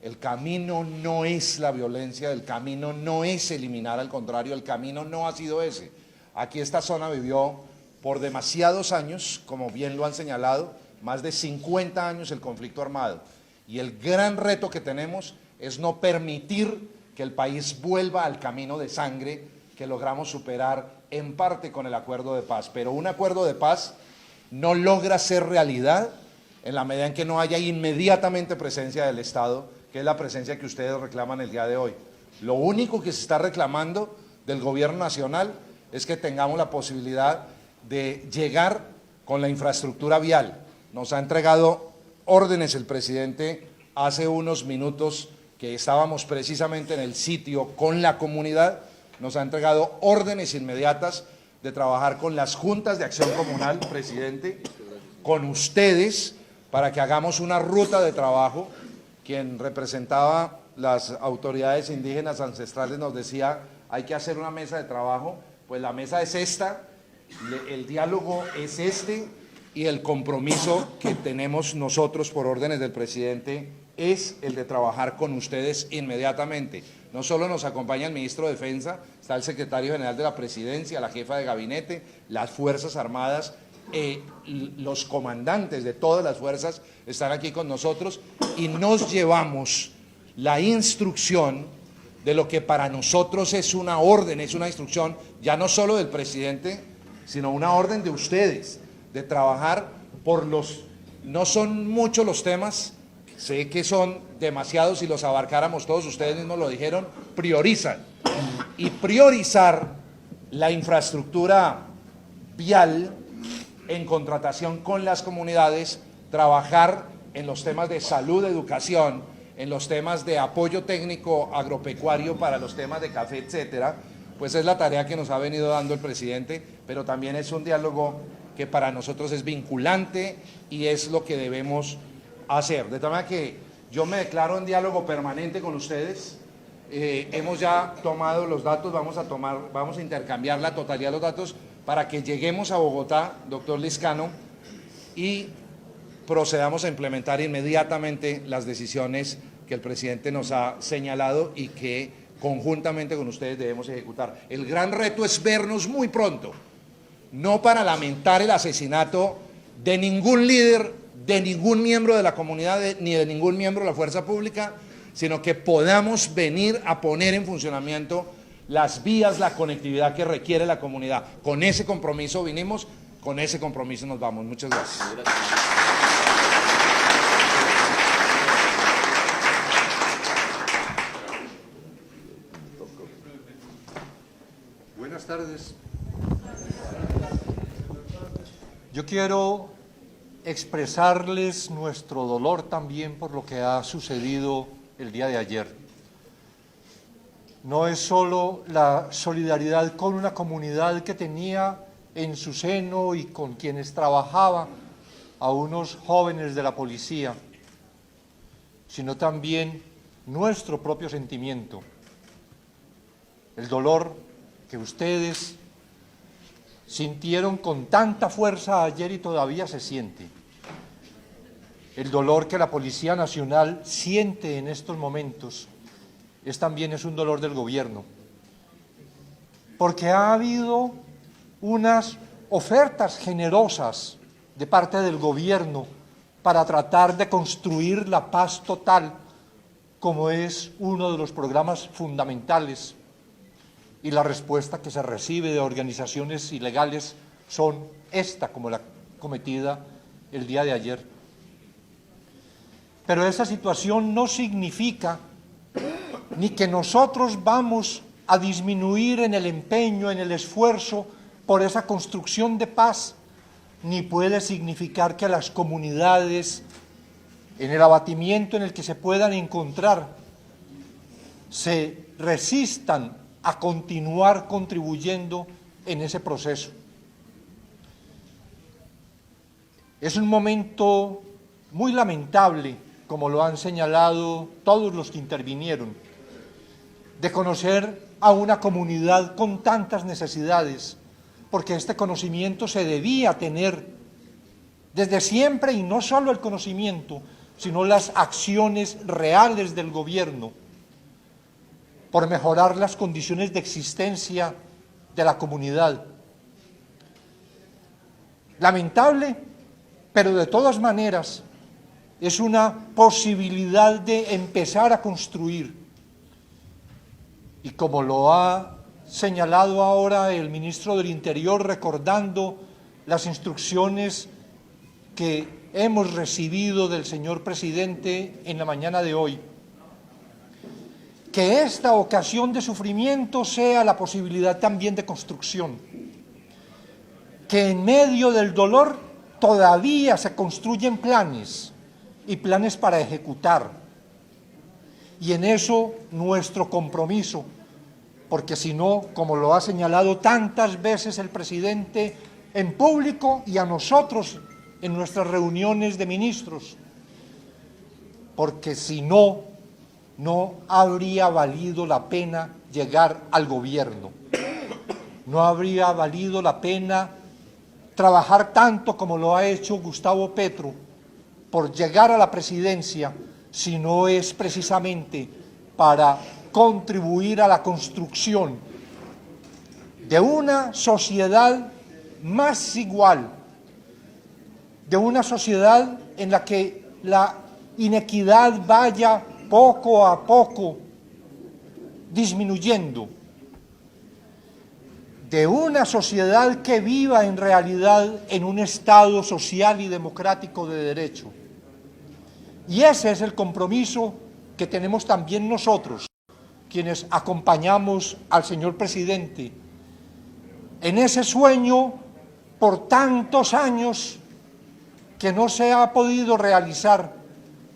El camino no es la violencia, el camino no es eliminar, al contrario, el camino no ha sido ese. Aquí esta zona vivió por demasiados años, como bien lo han señalado, más de 50 años el conflicto armado. Y el gran reto que tenemos es no permitir que el país vuelva al camino de sangre que logramos superar en parte con el acuerdo de paz. Pero un acuerdo de paz no logra ser realidad en la medida en que no haya inmediatamente presencia del Estado, que es la presencia que ustedes reclaman el día de hoy. Lo único que se está reclamando del gobierno nacional es que tengamos la posibilidad de llegar con la infraestructura vial. Nos ha entregado órdenes el presidente hace unos minutos que estábamos precisamente en el sitio con la comunidad, nos ha entregado órdenes inmediatas de trabajar con las juntas de acción comunal, presidente, con ustedes, para que hagamos una ruta de trabajo. Quien representaba las autoridades indígenas ancestrales nos decía, hay que hacer una mesa de trabajo, pues la mesa es esta, el diálogo es este, y el compromiso que tenemos nosotros por órdenes del presidente es el de trabajar con ustedes inmediatamente. No solo nos acompaña el ministro de Defensa, está el secretario general de la Presidencia, la jefa de gabinete, las Fuerzas Armadas, los comandantes de todas las fuerzas están aquí con nosotros y nos llevamos la instrucción de lo que para nosotros es una orden, es una instrucción ya no solo del presidente, sino una orden de ustedes, de trabajar por no son muchos los temas, sé que son demasiados, si los abarcáramos todos, ustedes mismos lo dijeron, priorizan. Y priorizar la infraestructura vial en contratación con las comunidades, trabajar en los temas de salud, educación, en los temas de apoyo técnico agropecuario para los temas de café, etcétera, pues es la tarea que nos ha venido dando el presidente, pero también es un diálogo que para nosotros es vinculante y es lo que debemos hacer. De tal manera que yo me declaro en diálogo permanente con ustedes. Hemos ya tomado los datos, vamos a intercambiar la totalidad de los datos para que lleguemos a Bogotá, doctor Lizcano, y procedamos a implementar inmediatamente las decisiones que el presidente nos ha señalado y que conjuntamente con ustedes debemos ejecutar. El gran reto es vernos muy pronto, no para lamentar el asesinato de ningún líder, de ningún miembro de la comunidad, ni de ningún miembro de la fuerza pública, sino que podamos venir a poner en funcionamiento las vías, la conectividad que requiere la comunidad. Con ese compromiso vinimos, con ese compromiso nos vamos. Muchas gracias. Buenas tardes. Yo quiero expresarles nuestro dolor también por lo que ha sucedido el día de ayer. No es solo la solidaridad con una comunidad que tenía en su seno y con quienes trabajaba a unos jóvenes de la policía, sino también nuestro propio sentimiento, el dolor que ustedes sintieron con tanta fuerza ayer y todavía se siente, el dolor que la Policía Nacional siente en estos momentos, también es un dolor del gobierno, porque ha habido unas ofertas generosas de parte del gobierno para tratar de construir la paz total, como es uno de los programas fundamentales, y la respuesta que se recibe de organizaciones ilegales son esta, como la cometida el día de ayer. Pero esa situación no significa ni que nosotros vamos a disminuir en el empeño, en el esfuerzo por esa construcción de paz, ni puede significar que las comunidades, en el abatimiento en el que se puedan encontrar, se resistan a continuar contribuyendo en ese proceso. Es un momento muy lamentable, como lo han señalado todos los que intervinieron, de conocer a una comunidad con tantas necesidades, porque este conocimiento se debía tener desde siempre, y no solo el conocimiento, sino las acciones reales del gobierno por mejorar las condiciones de existencia de la comunidad. Lamentable, pero de todas maneras es una posibilidad de empezar a construir. Y como lo ha señalado ahora el ministro del Interior, recordando las instrucciones que hemos recibido del señor presidente en la mañana de hoy, que esta ocasión de sufrimiento sea la posibilidad también de construcción, que en medio del dolor todavía se construyen planes y planes para ejecutar, y en eso nuestro compromiso, porque si no, como lo ha señalado tantas veces el presidente en público y a nosotros en nuestras reuniones de ministros, porque si no, no habría valido la pena llegar al gobierno, no habría valido la pena trabajar tanto como lo ha hecho Gustavo Petro por llegar a la presidencia, si no es precisamente para contribuir a la construcción de una sociedad más igual, de una sociedad en la que la inequidad vaya poco a poco disminuyendo, de una sociedad que viva en realidad en un Estado social y democrático de derecho. Y ese es el compromiso que tenemos también nosotros, quienes acompañamos al señor presidente, en ese sueño por tantos años que no se ha podido realizar,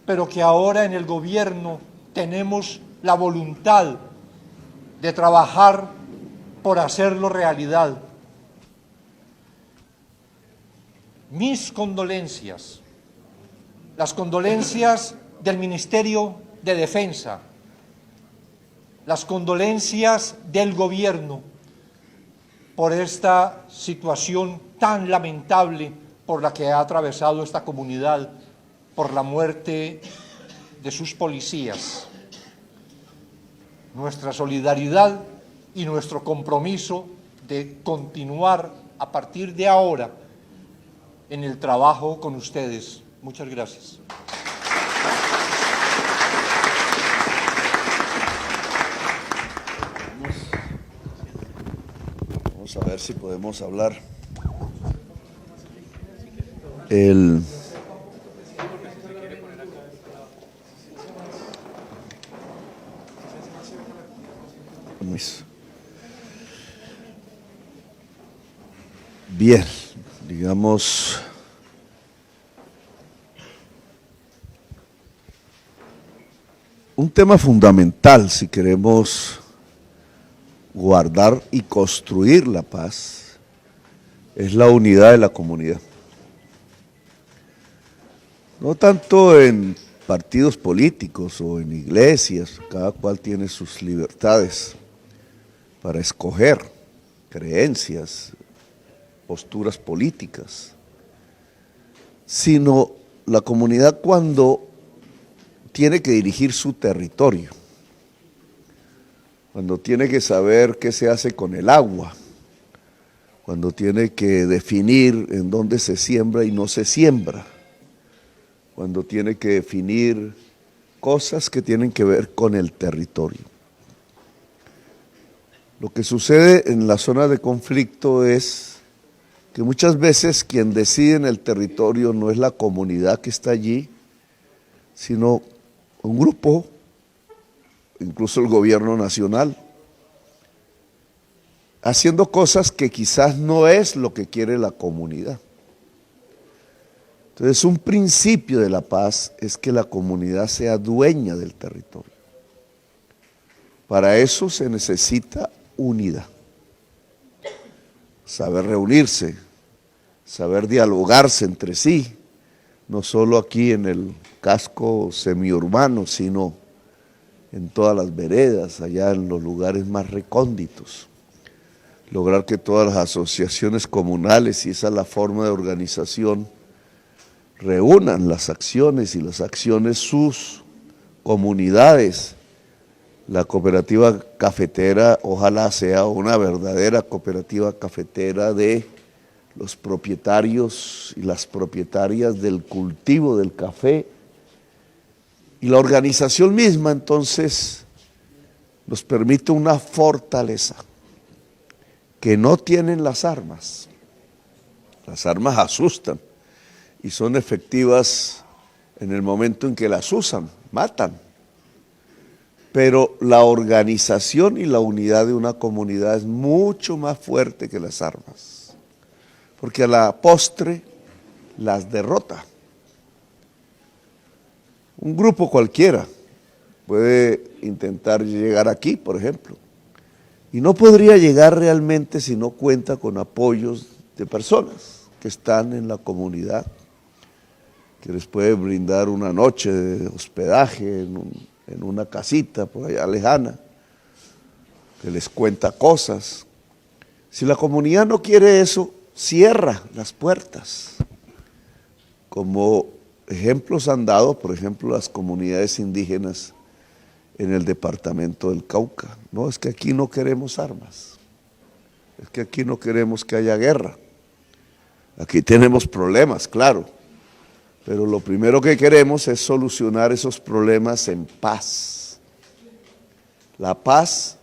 pero que ahora en el gobierno tenemos la voluntad de trabajar por hacerlo realidad. Mis condolencias, las condolencias del Ministerio de Defensa, las condolencias del gobierno por esta situación tan lamentable por la que ha atravesado esta comunidad, por la muerte de sus policías. Nuestra solidaridad y nuestro compromiso de continuar a partir de ahora en el trabajo con ustedes. Muchas gracias. Vamos a ver si podemos hablar. Bien, digamos, un tema fundamental si queremos guardar y construir la paz es la unidad de la comunidad. No tanto en partidos políticos o en iglesias, cada cual tiene sus libertades para escoger creencias, posturas políticas, sino la comunidad cuando tiene que dirigir su territorio, cuando tiene que saber qué se hace con el agua, cuando tiene que definir en dónde se siembra y no se siembra, cuando tiene que definir cosas que tienen que ver con el territorio. Lo que sucede en la zona de conflicto es que muchas veces quien decide en el territorio no es la comunidad que está allí, sino un grupo, incluso el gobierno nacional, haciendo cosas que quizás no es lo que quiere la comunidad. Entonces, un principio de la paz es que la comunidad sea dueña del territorio. Para eso se necesita unidad. saber reunirse, saber dialogarse entre sí, no solo aquí en el casco semiurbano, sino en todas las veredas, allá en los lugares más recónditos. Lograr que todas las asociaciones comunales, y esa es la forma de organización, reúnan las acciones y las acciones sus comunidades. La cooperativa cafetera ojalá sea una verdadera cooperativa cafetera de los propietarios y las propietarias del cultivo del café, y la organización misma entonces nos permite una fortaleza que no tienen las armas. Las armas asustan y son efectivas en el momento en que las usan, matan. Pero la organización y la unidad de una comunidad es mucho más fuerte que las armas, porque a la postre las derrota. Un grupo cualquiera puede intentar llegar aquí, por ejemplo, y no podría llegar realmente si no cuenta con apoyos de personas que están en la comunidad, que les puede brindar una noche de hospedaje en una casita por allá lejana, que les cuenta cosas. Si la comunidad no quiere eso, cierra las puertas. Como ejemplos han dado, por ejemplo, las comunidades indígenas en el departamento del Cauca. No, es que aquí no queremos armas, es que aquí no queremos que haya guerra. Aquí tenemos problemas, claro, pero lo primero que queremos es solucionar esos problemas en paz. La paz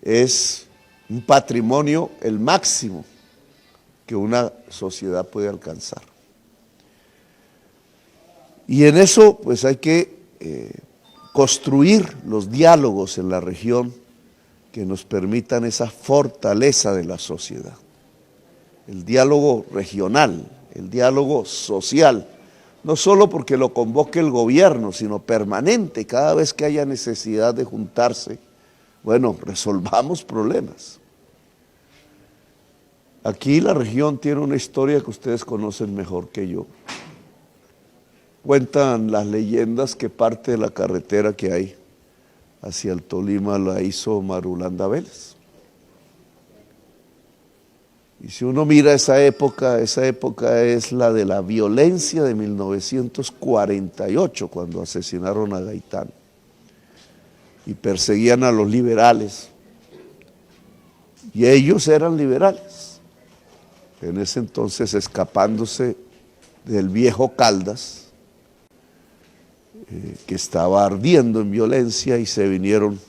es un patrimonio, el máximo que una sociedad puede alcanzar. Y en eso pues hay que construir los diálogos en la región que nos permitan esa fortaleza de la sociedad. El diálogo regional, el diálogo social, no solo porque lo convoque el gobierno, sino permanente, cada vez que haya necesidad de juntarse, bueno, resolvamos problemas. Aquí la región tiene una historia que ustedes conocen mejor que yo. Cuentan las leyendas que parte de la carretera que hay hacia el Tolima la hizo Marulanda Vélez. Y si uno mira esa época es la de la violencia de 1948, cuando asesinaron a Gaitán y perseguían a los liberales. Y ellos eran liberales, en ese entonces escapándose del viejo Caldas, que estaba ardiendo en violencia, y se vinieron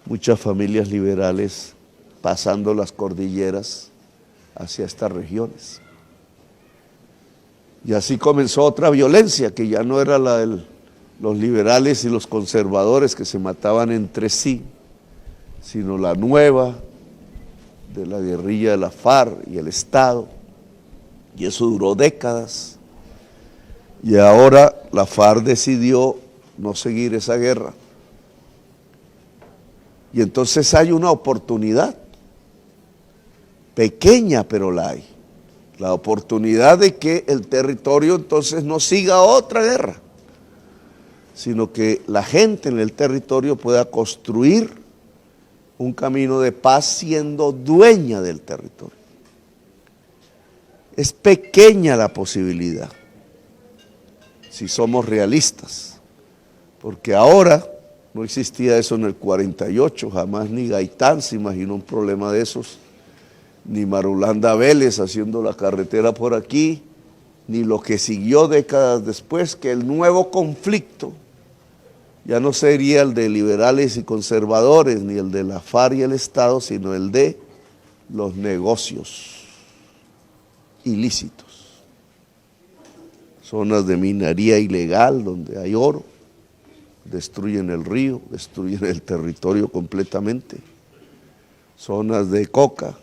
muchas familias liberales pasando las cordilleras hacia estas regiones. Y así comenzó otra violencia, que ya no era la de los liberales y los conservadores que se mataban entre sí, sino la nueva de la guerrilla de la FARC y el Estado, y eso duró décadas. Y ahora la FARC decidió no seguir esa guerra. Y entonces hay una oportunidad, pequeña pero la hay, la oportunidad de que el territorio entonces no siga otra guerra, sino que la gente en el territorio pueda construir un camino de paz siendo dueña del territorio. Es pequeña la posibilidad, si somos realistas, porque ahora no existía eso en el 48, jamás ni Gaitán se imaginó un problema de esos, ni Marulanda Vélez haciendo la carretera por aquí, ni lo que siguió décadas después, que el nuevo conflicto ya no sería el de liberales y conservadores, ni el de la FARC y el Estado, sino el de los negocios ilícitos. Zonas de minería ilegal donde hay oro, destruyen el río, destruyen el territorio completamente. Zonas de coca,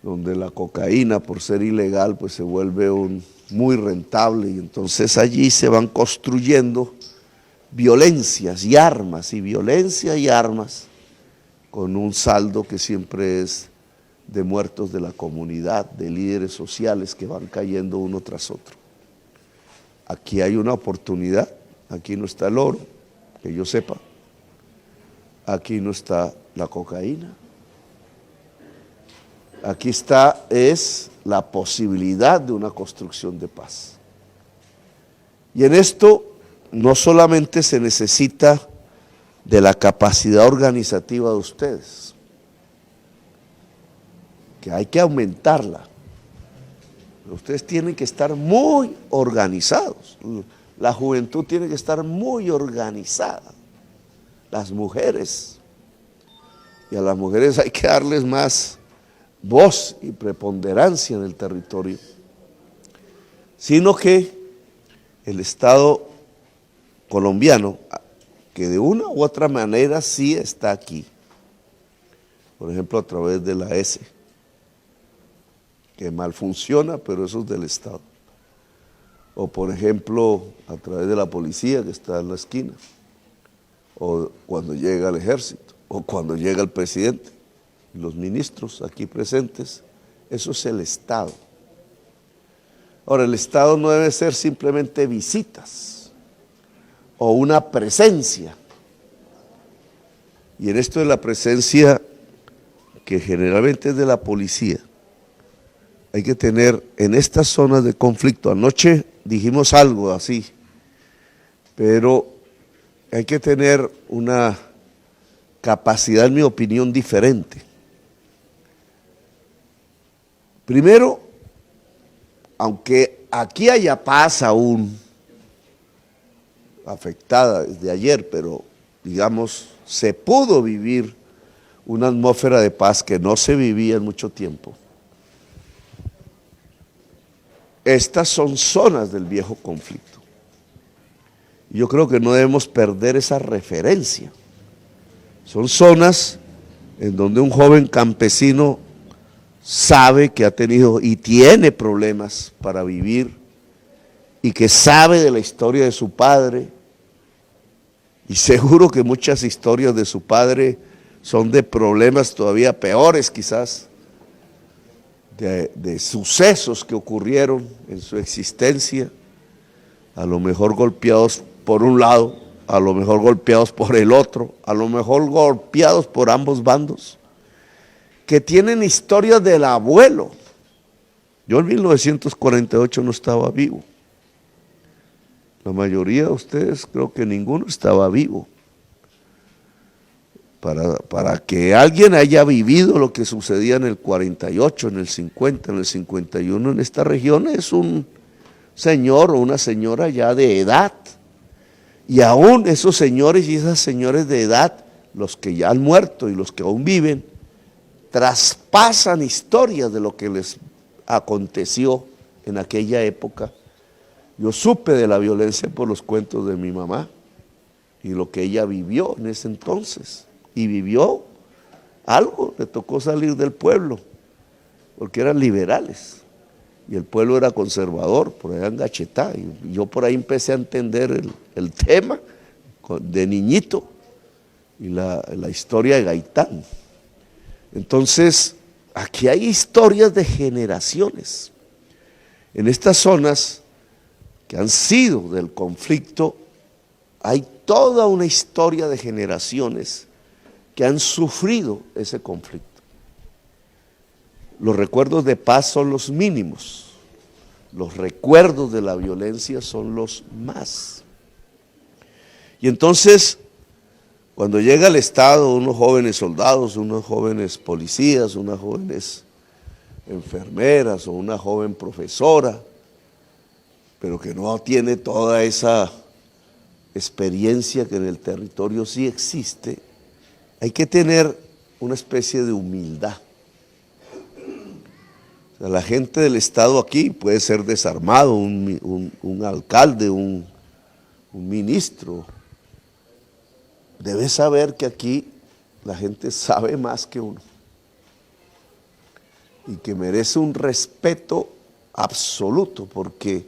donde la cocaína, por ser ilegal, pues se vuelve muy rentable, y entonces allí se van construyendo violencias y armas, y violencia y armas, con un saldo que siempre es de muertos de la comunidad, de líderes sociales que van cayendo uno tras otro. Aquí hay una oportunidad, aquí no está el oro, que yo sepa, aquí no está la cocaína, aquí está la posibilidad de una construcción de paz. Y en esto no solamente se necesita de la capacidad organizativa de ustedes, que hay que aumentarla. Ustedes tienen que estar muy organizados. La juventud tiene que estar muy organizada. Las mujeres. Y a las mujeres hay que darles más voz y preponderancia en el territorio. Sino que el Estado colombiano, que de una u otra manera sí está aquí, por ejemplo a través de la S, que mal funciona, pero eso es del Estado, o por ejemplo a través de la policía que está en la esquina, o cuando llega el ejército, o cuando llega el presidente, los ministros aquí presentes, eso es el Estado. Ahora, el Estado no debe ser simplemente visitas o una presencia. Y en esto de la presencia, que generalmente es de la policía, hay que tener en estas zonas de conflicto, anoche dijimos algo así, pero hay que tener una capacidad, en mi opinión, diferente. Primero, aunque aquí haya paz aún afectada desde ayer, pero digamos, se pudo vivir una atmósfera de paz que no se vivía en mucho tiempo. Estas son zonas del viejo conflicto. Yo creo que no debemos perder esa referencia. Son zonas en donde un joven campesino sabe que ha tenido y tiene problemas para vivir y que sabe de la historia de su padre, y seguro que muchas historias de su padre son de problemas todavía peores quizás, de sucesos que ocurrieron en su existencia, a lo mejor golpeados por un lado, a lo mejor golpeados por el otro, a lo mejor golpeados por ambos bandos, que tienen historias del abuelo. Yo en 1948 no estaba vivo. La mayoría de ustedes, creo que ninguno estaba vivo. Para que alguien haya vivido lo que sucedía en el 48, en el 50, en el 51 en esta región, es un señor o una señora ya de edad. Y aún esos señores y esas señores de edad, los que ya han muerto y los que aún viven, traspasan historias de lo que les aconteció en aquella época. Yo supe de la violencia por los cuentos de mi mamá y lo que ella vivió en ese entonces. Y vivió algo, le tocó salir del pueblo, porque eran liberales y el pueblo era conservador, por allá en Gachetá, y yo por ahí empecé a entender el tema de niñito y la historia de Gaitán. Entonces, aquí hay historias de generaciones. En estas zonas que han sido del conflicto, hay toda una historia de generaciones que han sufrido ese conflicto. Los recuerdos de paz son los mínimos, los recuerdos de la violencia son los más. Y entonces, cuando llega al Estado, unos jóvenes soldados, unos jóvenes policías, unas jóvenes enfermeras o una joven profesora, pero que no tiene toda esa experiencia que en el territorio sí existe, hay que tener una especie de humildad. O sea, la gente del Estado aquí puede ser desarmado, un alcalde, un ministro. Debe saber que aquí la gente sabe más que uno y que merece un respeto absoluto, porque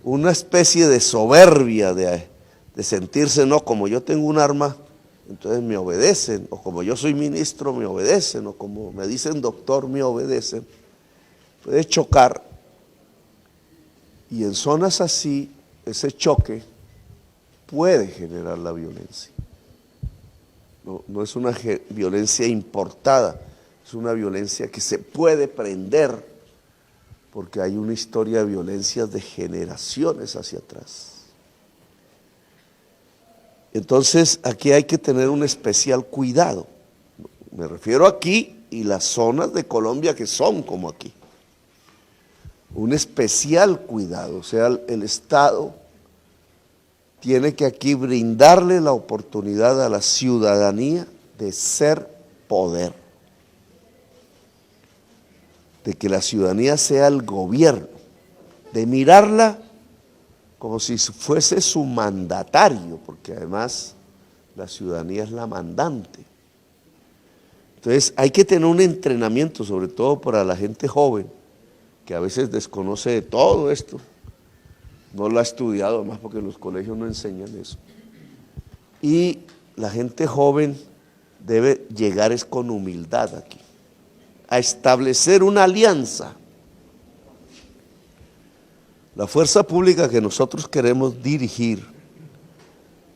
una especie de soberbia, de sentirse, no, como yo tengo un arma, entonces me obedecen, o como yo soy ministro me obedecen, o como me dicen doctor me obedecen, puede chocar. Y en zonas así, ese choque puede generar la violencia. No es una violencia importada, es una violencia que se puede prender, porque hay una historia de violencias de generaciones hacia atrás. Entonces, aquí hay que tener un especial cuidado. Me refiero aquí y las zonas de Colombia que son como aquí. Un especial cuidado, o sea, el Estado tiene que aquí brindarle la oportunidad a la ciudadanía de ser poder, de que la ciudadanía sea el gobierno, de mirarla como si fuese su mandatario, porque además la ciudadanía es la mandante. Entonces hay que tener un entrenamiento, sobre todo para la gente joven, que a veces desconoce de todo esto, no lo ha estudiado, además porque los colegios no enseñan eso. Y la gente joven debe llegar es con humildad aquí, a establecer una alianza. La fuerza pública que nosotros queremos dirigir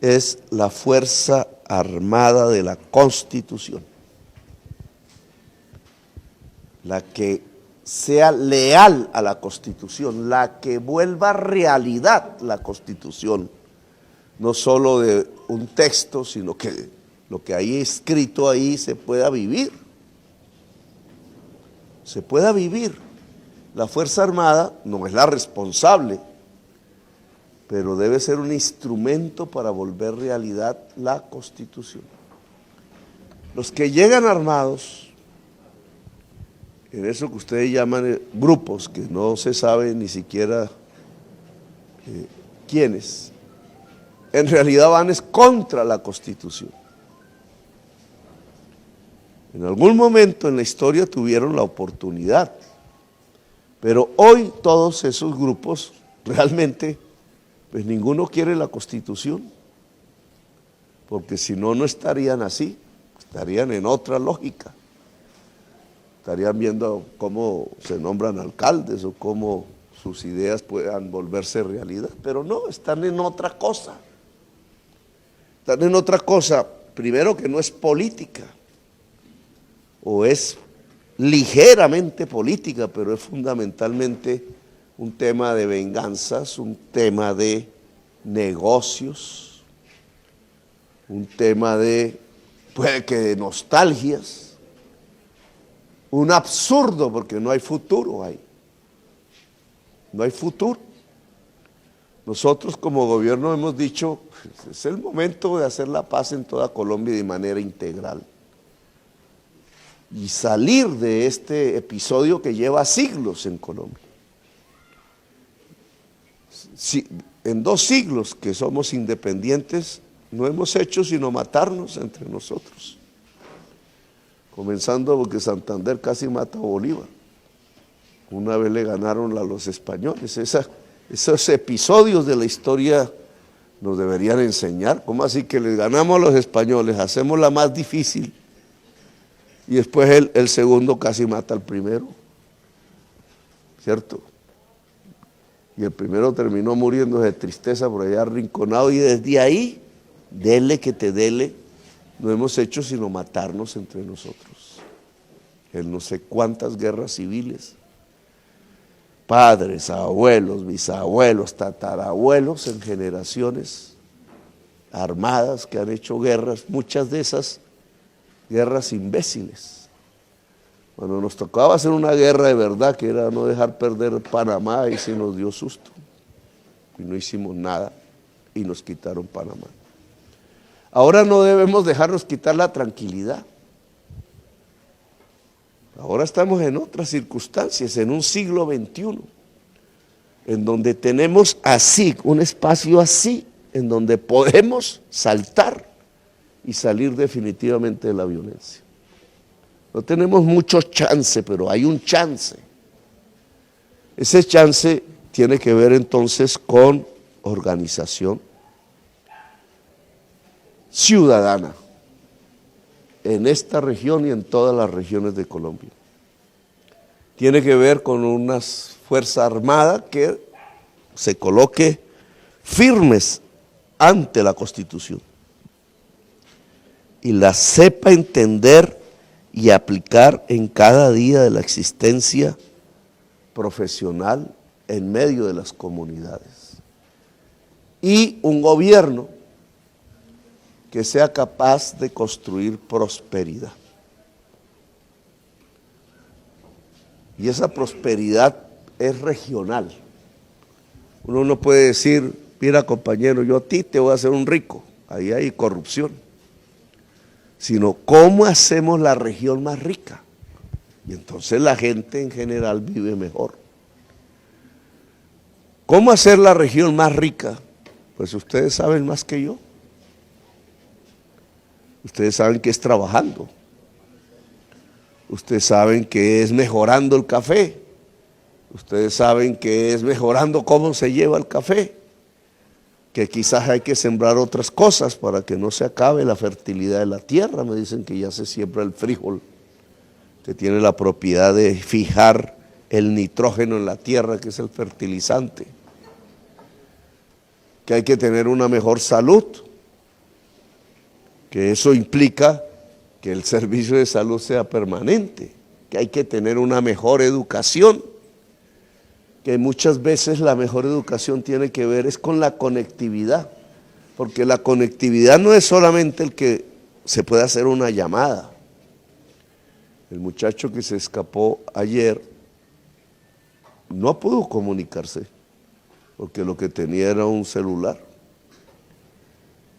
es la Fuerza Armada de la Constitución, la que sea leal a la Constitución, la que vuelva realidad la Constitución, no solo de un texto, sino que lo que hay escrito ahí se pueda vivir. Se pueda vivir. La Fuerza Armada no es la responsable, pero debe ser un instrumento para volver realidad la Constitución. Los que llegan armados, en eso que ustedes llaman grupos, que no se sabe ni siquiera quiénes, en realidad van es contra la Constitución. En algún momento en la historia tuvieron la oportunidad, pero hoy todos esos grupos realmente, pues ninguno quiere la Constitución, porque si no, no estarían así, estarían en otra lógica. Estarían viendo cómo se nombran alcaldes o cómo sus ideas puedan volverse realidad, pero no, están en otra cosa. Están en otra cosa, primero que no es política, o es ligeramente política, pero es fundamentalmente un tema de venganzas, un tema de negocios, un tema de, puede que de nostalgias, un absurdo, porque no hay futuro ahí. No hay futuro. Nosotros como gobierno hemos dicho, es el momento de hacer la paz en toda Colombia de manera integral. Y salir de este episodio que lleva siglos en Colombia. En 2 siglos que somos independientes, no hemos hecho sino matarnos entre nosotros. Comenzando porque Santander casi mata a Bolívar. Una vez le ganaron a los españoles. Esos episodios de la historia nos deberían enseñar. ¿Cómo así que les ganamos a los españoles? Hacemos la más difícil. Y después el segundo casi mata al primero. ¿Cierto? Y el primero terminó muriendo de tristeza por allá arrinconado. Y desde ahí, dele que te dele, no hemos hecho sino matarnos entre nosotros. En no sé cuántas guerras civiles, padres, abuelos, bisabuelos, tatarabuelos en generaciones armadas que han hecho guerras, muchas de esas guerras imbéciles. Cuando nos tocaba hacer una guerra de verdad, que era no dejar perder Panamá, y se nos dio susto y no hicimos nada y nos quitaron Panamá. Ahora no debemos dejarnos quitar la tranquilidad. Ahora estamos en otras circunstancias, en un siglo XXI, en donde tenemos así, un espacio así, en donde podemos saltar y salir definitivamente de la violencia. No tenemos mucho chance, pero hay un chance. Ese chance tiene que ver entonces con organización ciudadana. en esta región y en todas las regiones de Colombia. Tiene que ver con una fuerza armada que se coloque firmes ante la Constitución y la sepa entender y aplicar en cada día de la existencia profesional en medio de las comunidades. Y un gobierno que sea capaz de construir prosperidad. Y esa prosperidad es regional. Uno no puede decir, mira compañero, yo a ti te voy a hacer un rico, ahí hay corrupción. Sino cómo hacemos la región más rica. Y entonces la gente en general vive mejor. ¿Cómo hacer la región más rica? Pues ustedes saben más que yo. Ustedes saben que es trabajando. Ustedes saben que es mejorando el café. Ustedes saben que es mejorando cómo se lleva el café. Que quizás hay que sembrar otras cosas para que no se acabe la fertilidad de la tierra. Me dicen que ya se siembra el frijol, que tiene la propiedad de fijar el nitrógeno en la tierra, que es el fertilizante. Que hay que tener una mejor salud, que eso implica que el servicio de salud sea permanente, que hay que tener una mejor educación, que muchas veces la mejor educación tiene que ver es con la conectividad, porque la conectividad no es solamente el que se puede hacer una llamada. El muchacho que se escapó ayer no pudo comunicarse, porque lo que tenía era un celular.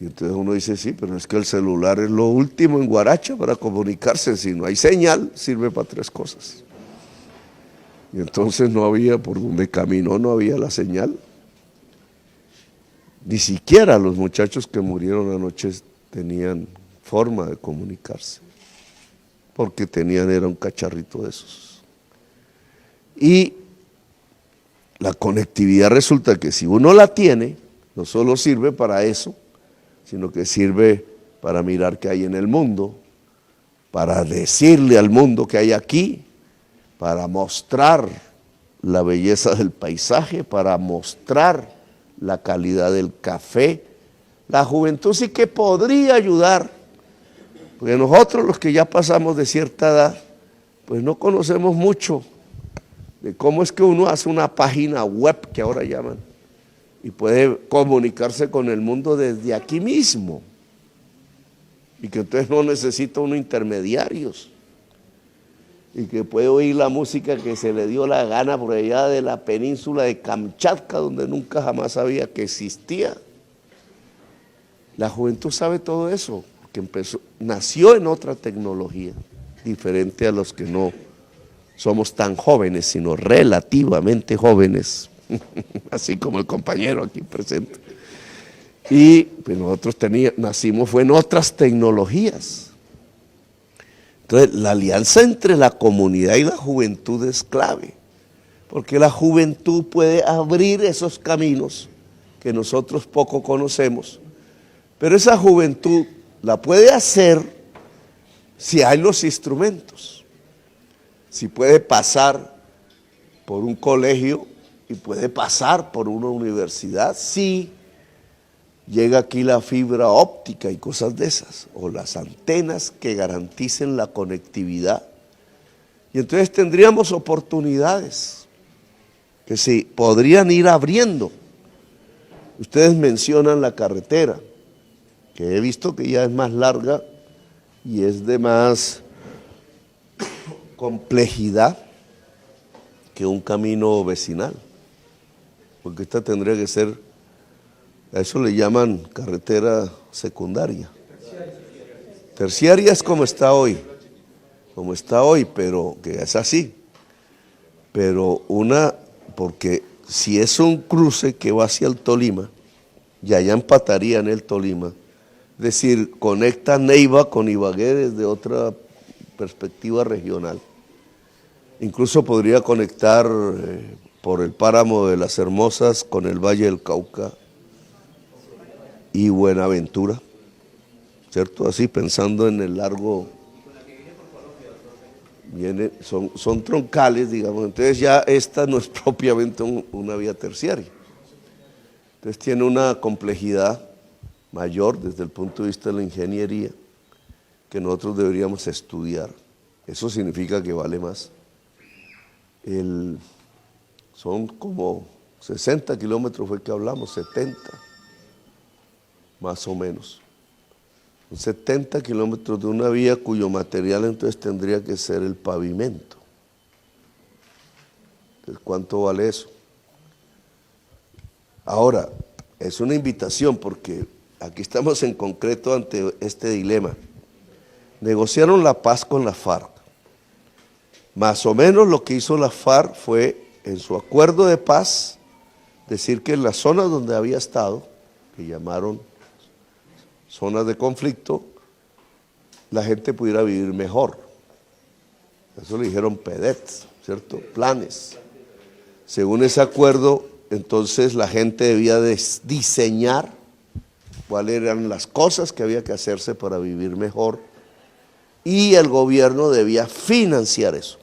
Y entonces uno dice, sí, pero es que el celular es lo último en Guaracha para comunicarse, si no hay señal, sirve para 3 cosas. Y entonces no había, por donde caminó no había la señal. Ni siquiera los muchachos que murieron anoche tenían forma de comunicarse, porque era un cacharrito de esos. Y la conectividad resulta que si uno la tiene, no solo sirve para eso, sino que sirve para mirar qué hay en el mundo, para decirle al mundo que hay aquí, para mostrar la belleza del paisaje, para mostrar la calidad del café. La juventud sí que podría ayudar, porque nosotros los que ya pasamos de cierta edad, pues no conocemos mucho de cómo es que uno hace una página web, que ahora llaman, y puede comunicarse con el mundo desde aquí mismo, y que entonces no necesita uno intermediarios, y que puede oír la música que se le dio la gana por allá de la península de Kamchatka, donde nunca jamás sabía que existía. La juventud sabe todo eso, porque nació en otra tecnología, diferente a los que no somos tan jóvenes, sino relativamente jóvenes, así como el compañero aquí presente. Y pues nosotros nacimos fue en otras tecnologías. Entonces, la alianza entre la comunidad y la juventud es clave, porque la juventud puede abrir esos caminos que nosotros poco conocemos, pero esa juventud la puede hacer si hay los instrumentos, si puede pasar por un colegio y puede pasar por una universidad, si llega aquí la fibra óptica y cosas de esas, o las antenas que garanticen la conectividad. Y entonces tendríamos oportunidades que se podrían ir abriendo. Ustedes mencionan la carretera, que he visto que ya es más larga y es de más complejidad que un camino vecinal, porque esta tendría que ser, a eso le llaman carretera secundaria. Terciaria es como está hoy, pero que es así. Pero porque si es un cruce que va hacia el Tolima, y allá empataría en el Tolima, es decir, conecta Neiva con Ibagué desde otra perspectiva regional. Incluso podría conectar por el páramo de Las Hermosas con el Valle del Cauca y Buenaventura. ¿cierto? Así pensando en el largo, son troncales, digamos, entonces ya esta no es propiamente una vía terciaria. Entonces tiene una complejidad mayor desde el punto de vista de la ingeniería que nosotros deberíamos estudiar. Eso significa que vale más. Son como 60 kilómetros fue que hablamos, 70, más o menos. 70 kilómetros de una vía cuyo material entonces tendría que ser el pavimento. Entonces, ¿cuánto vale eso? Ahora, es una invitación porque aquí estamos en concreto ante este dilema. Negociaron la paz con la FARC. Más o menos lo que hizo la FARC fue, en su acuerdo de paz, decir que en las zonas donde había estado, que llamaron zonas de conflicto, la gente pudiera vivir mejor. Eso le dijeron PEDET, ¿cierto? Planes. Según ese acuerdo, entonces la gente debía diseñar cuáles eran las cosas que había que hacerse para vivir mejor y el gobierno debía financiar eso.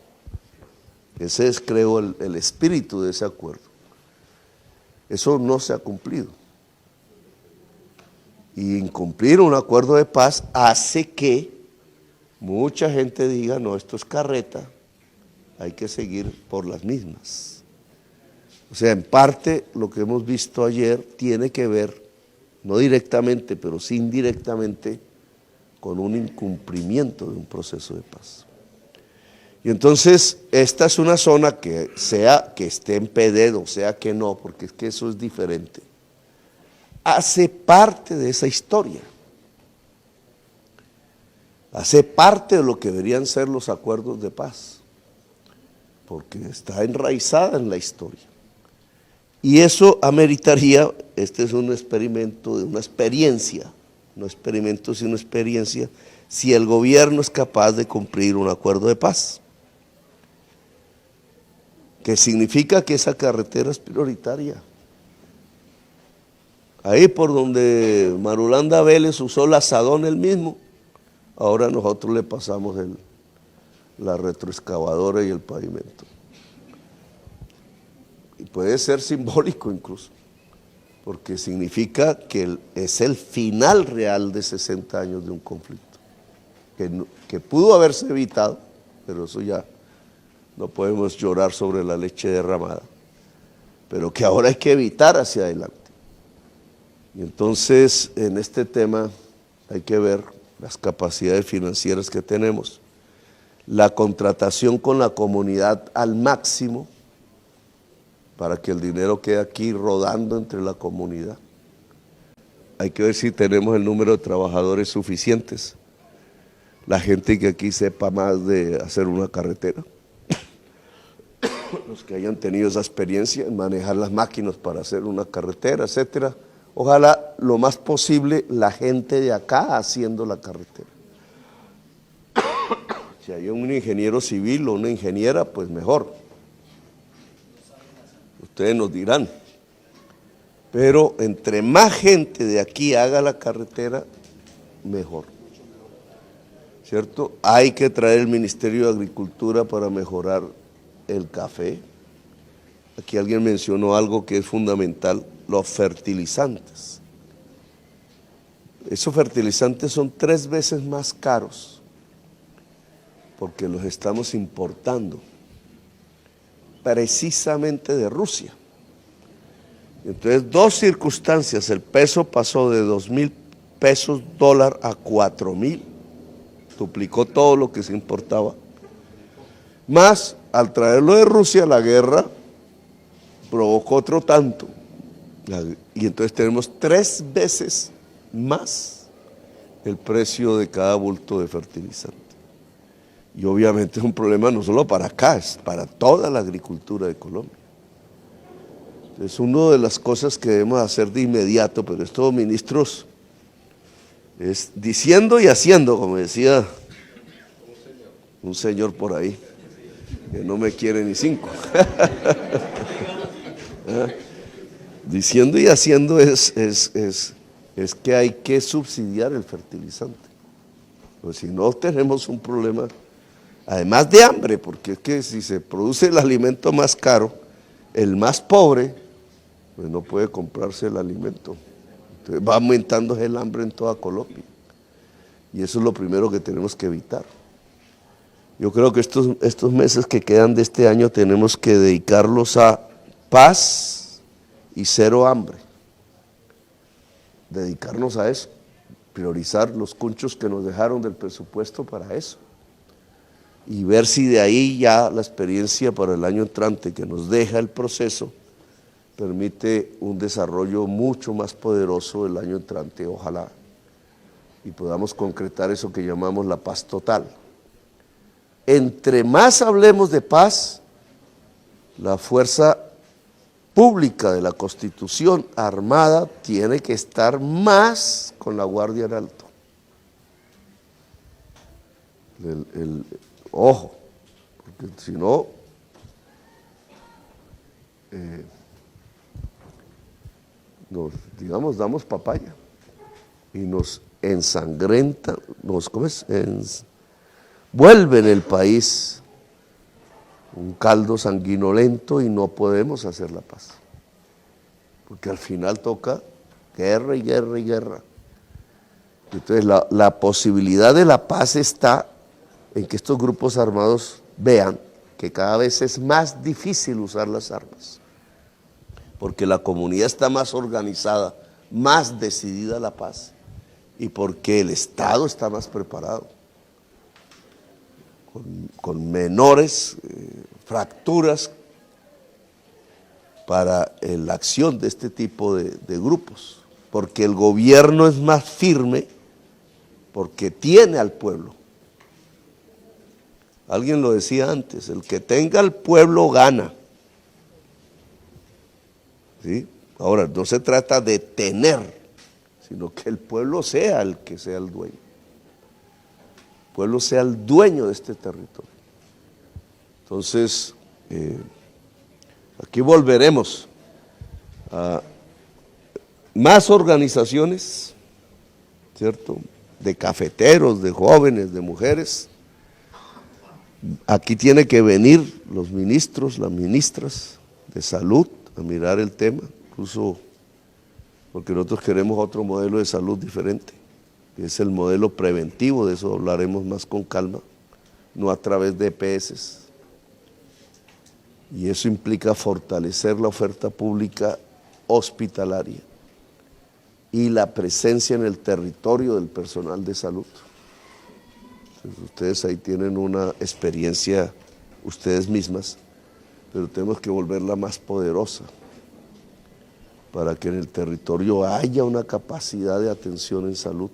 Ese es, creo, el espíritu de ese acuerdo. Eso no se ha cumplido. Y incumplir un acuerdo de paz hace que mucha gente diga, no, esto es carreta, hay que seguir por las mismas. O sea, en parte lo que hemos visto ayer tiene que ver, no directamente, pero sí indirectamente, con un incumplimiento de un proceso de paz. Y entonces, esta es una zona que sea que esté en PEDET o sea que no, porque es que eso es diferente, hace parte de esa historia, hace parte de lo que deberían ser los acuerdos de paz, porque está enraizada en la historia. Y eso ameritaría, este es un experimento, de una experiencia, no experimento sino experiencia, si el gobierno es capaz de cumplir un acuerdo de paz, que significa que esa carretera es prioritaria. Ahí por donde Marulanda Vélez usó el asadón él mismo, ahora nosotros le pasamos la retroexcavadora y el pavimento. Y puede ser simbólico incluso, porque significa que es el final real de 60 años de un conflicto, que pudo haberse evitado, pero eso ya no podemos llorar sobre la leche derramada, pero que ahora hay que evitar hacia adelante. Y entonces en este tema hay que ver las capacidades financieras que tenemos, la contratación con la comunidad al máximo para que el dinero quede aquí rodando entre la comunidad. Hay que ver si tenemos el número de trabajadores suficientes, la gente que aquí sepa más de hacer una carretera, los que hayan tenido esa experiencia en manejar las máquinas para hacer una carretera, etcétera. Ojalá lo más posible la gente de acá haciendo la carretera. Si hay un ingeniero civil o una ingeniera, pues mejor. Ustedes nos dirán. Pero entre más gente de aquí haga la carretera, mejor. ¿Cierto? Hay que traer el Ministerio de Agricultura para mejorar el café. Aquí alguien mencionó algo que es fundamental, los fertilizantes. Esos fertilizantes son 3 veces más caros porque los estamos importando precisamente de Rusia. Entonces, 2 circunstancias, el peso pasó de 2.000 pesos dólar a 4.000, duplicó todo lo que se importaba, más al traerlo de Rusia la guerra provocó otro tanto, y entonces tenemos 3 veces más el precio de cada bulto de fertilizante. Y obviamente es un problema no solo para acá, es para toda la agricultura de Colombia. Es una de las cosas que debemos hacer de inmediato, pero estos ministros es diciendo y haciendo, como decía un señor por ahí, que no me quiere ni 5. Diciendo y haciendo es es que hay que subsidiar el fertilizante. Pues si no tenemos un problema, además de hambre, porque es que si se produce el alimento más caro, el más pobre, pues no puede comprarse el alimento. Entonces va aumentando el hambre en toda Colombia. Y eso es lo primero que tenemos que evitar. Yo creo que estos meses que quedan de este año tenemos que dedicarlos a paz y cero hambre. Dedicarnos a eso, priorizar los cunchos que nos dejaron del presupuesto para eso. Y ver si de ahí ya la experiencia para el año entrante que nos deja el proceso permite un desarrollo mucho más poderoso el año entrante, ojalá, y podamos concretar eso que llamamos la paz total. Entre más hablemos de paz, la fuerza pública de la Constitución armada tiene que estar más con la guardia en alto. Ojo, porque si no, digamos, damos papaya y nos ensangrentan, vuelven el país un caldo sanguinolento y no podemos hacer la paz. Porque al final toca guerra y guerra y guerra. Entonces la posibilidad de la paz está en que estos grupos armados vean que cada vez es más difícil usar las armas. Porque la comunidad está más organizada, más decidida a la paz. Y porque el Estado está más preparado. Con menores fracturas para la acción de este tipo de grupos, porque el gobierno es más firme, porque tiene al pueblo. Alguien lo decía antes, el que tenga al pueblo gana. ¿Sí? Ahora, no se trata de tener, sino que el pueblo sea el que sea el dueño. El pueblo sea el dueño de este territorio. Entonces, aquí volveremos a más organizaciones, ¿cierto?, de cafeteros, de jóvenes, de mujeres. Aquí tienen que venir los ministros, las ministras de salud a mirar el tema, incluso porque nosotros queremos otro modelo de salud diferente, que es el modelo preventivo, de eso hablaremos más con calma, no a través de EPS. Y eso implica fortalecer la oferta pública hospitalaria y la presencia en el territorio del personal de salud. Entonces, ustedes ahí tienen una experiencia ustedes mismas, pero tenemos que volverla más poderosa para que en el territorio haya una capacidad de atención en salud.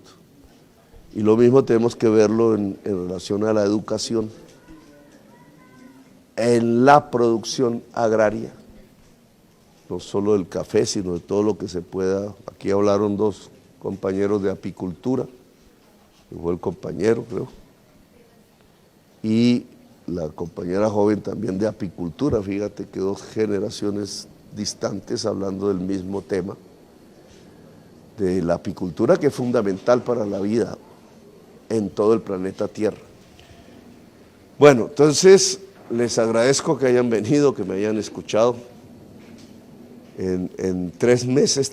Y lo mismo tenemos que verlo en relación a la educación, en la producción agraria, no solo del café, sino de todo lo que se pueda. Aquí hablaron dos compañeros de apicultura, que fue el compañero, creo, y la compañera joven también de apicultura. Fíjate que dos generaciones distantes hablando del mismo tema, de la apicultura, que es fundamental para la vida en todo el planeta Tierra. Bueno, entonces les agradezco que hayan venido, que me hayan escuchado. En 3 meses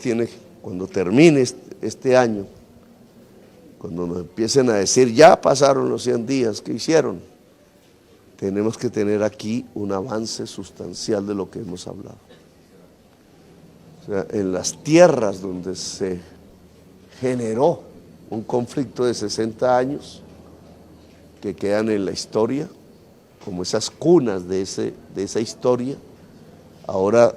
cuando termine este año, cuando nos empiecen a decir, ya pasaron los 100 días, ¿qué hicieron? Tenemos que tener aquí un avance sustancial de lo que hemos hablado. O sea, en las tierras donde se generó un conflicto de 60 años, que quedan en la historia, como esas cunas de esa historia, ahora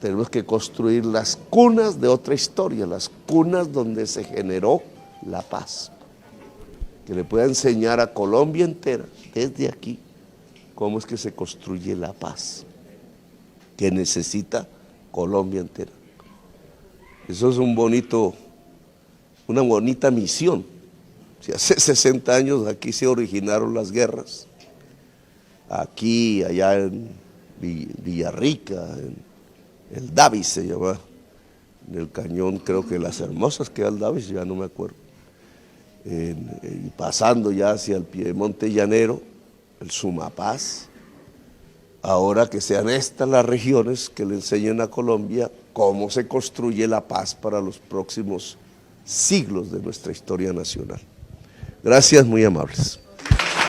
tenemos que construir las cunas de otra historia, las cunas donde se generó la paz, que le pueda enseñar a Colombia entera, desde aquí, cómo es que se construye la paz, que necesita Colombia entera. Eso es una bonita misión. Si hace 60 años aquí se originaron las guerras, aquí, allá en Villarrica, en el Davis se llama, en el cañón, creo que Las Hermosas, que al Davis, ya no me acuerdo, y pasando ya hacia el Piedemonte llanero, el Sumapaz. Ahora que sean estas las regiones que le enseñen a Colombia cómo se construye la paz para los próximos siglos de nuestra historia nacional. Gracias, muy amables.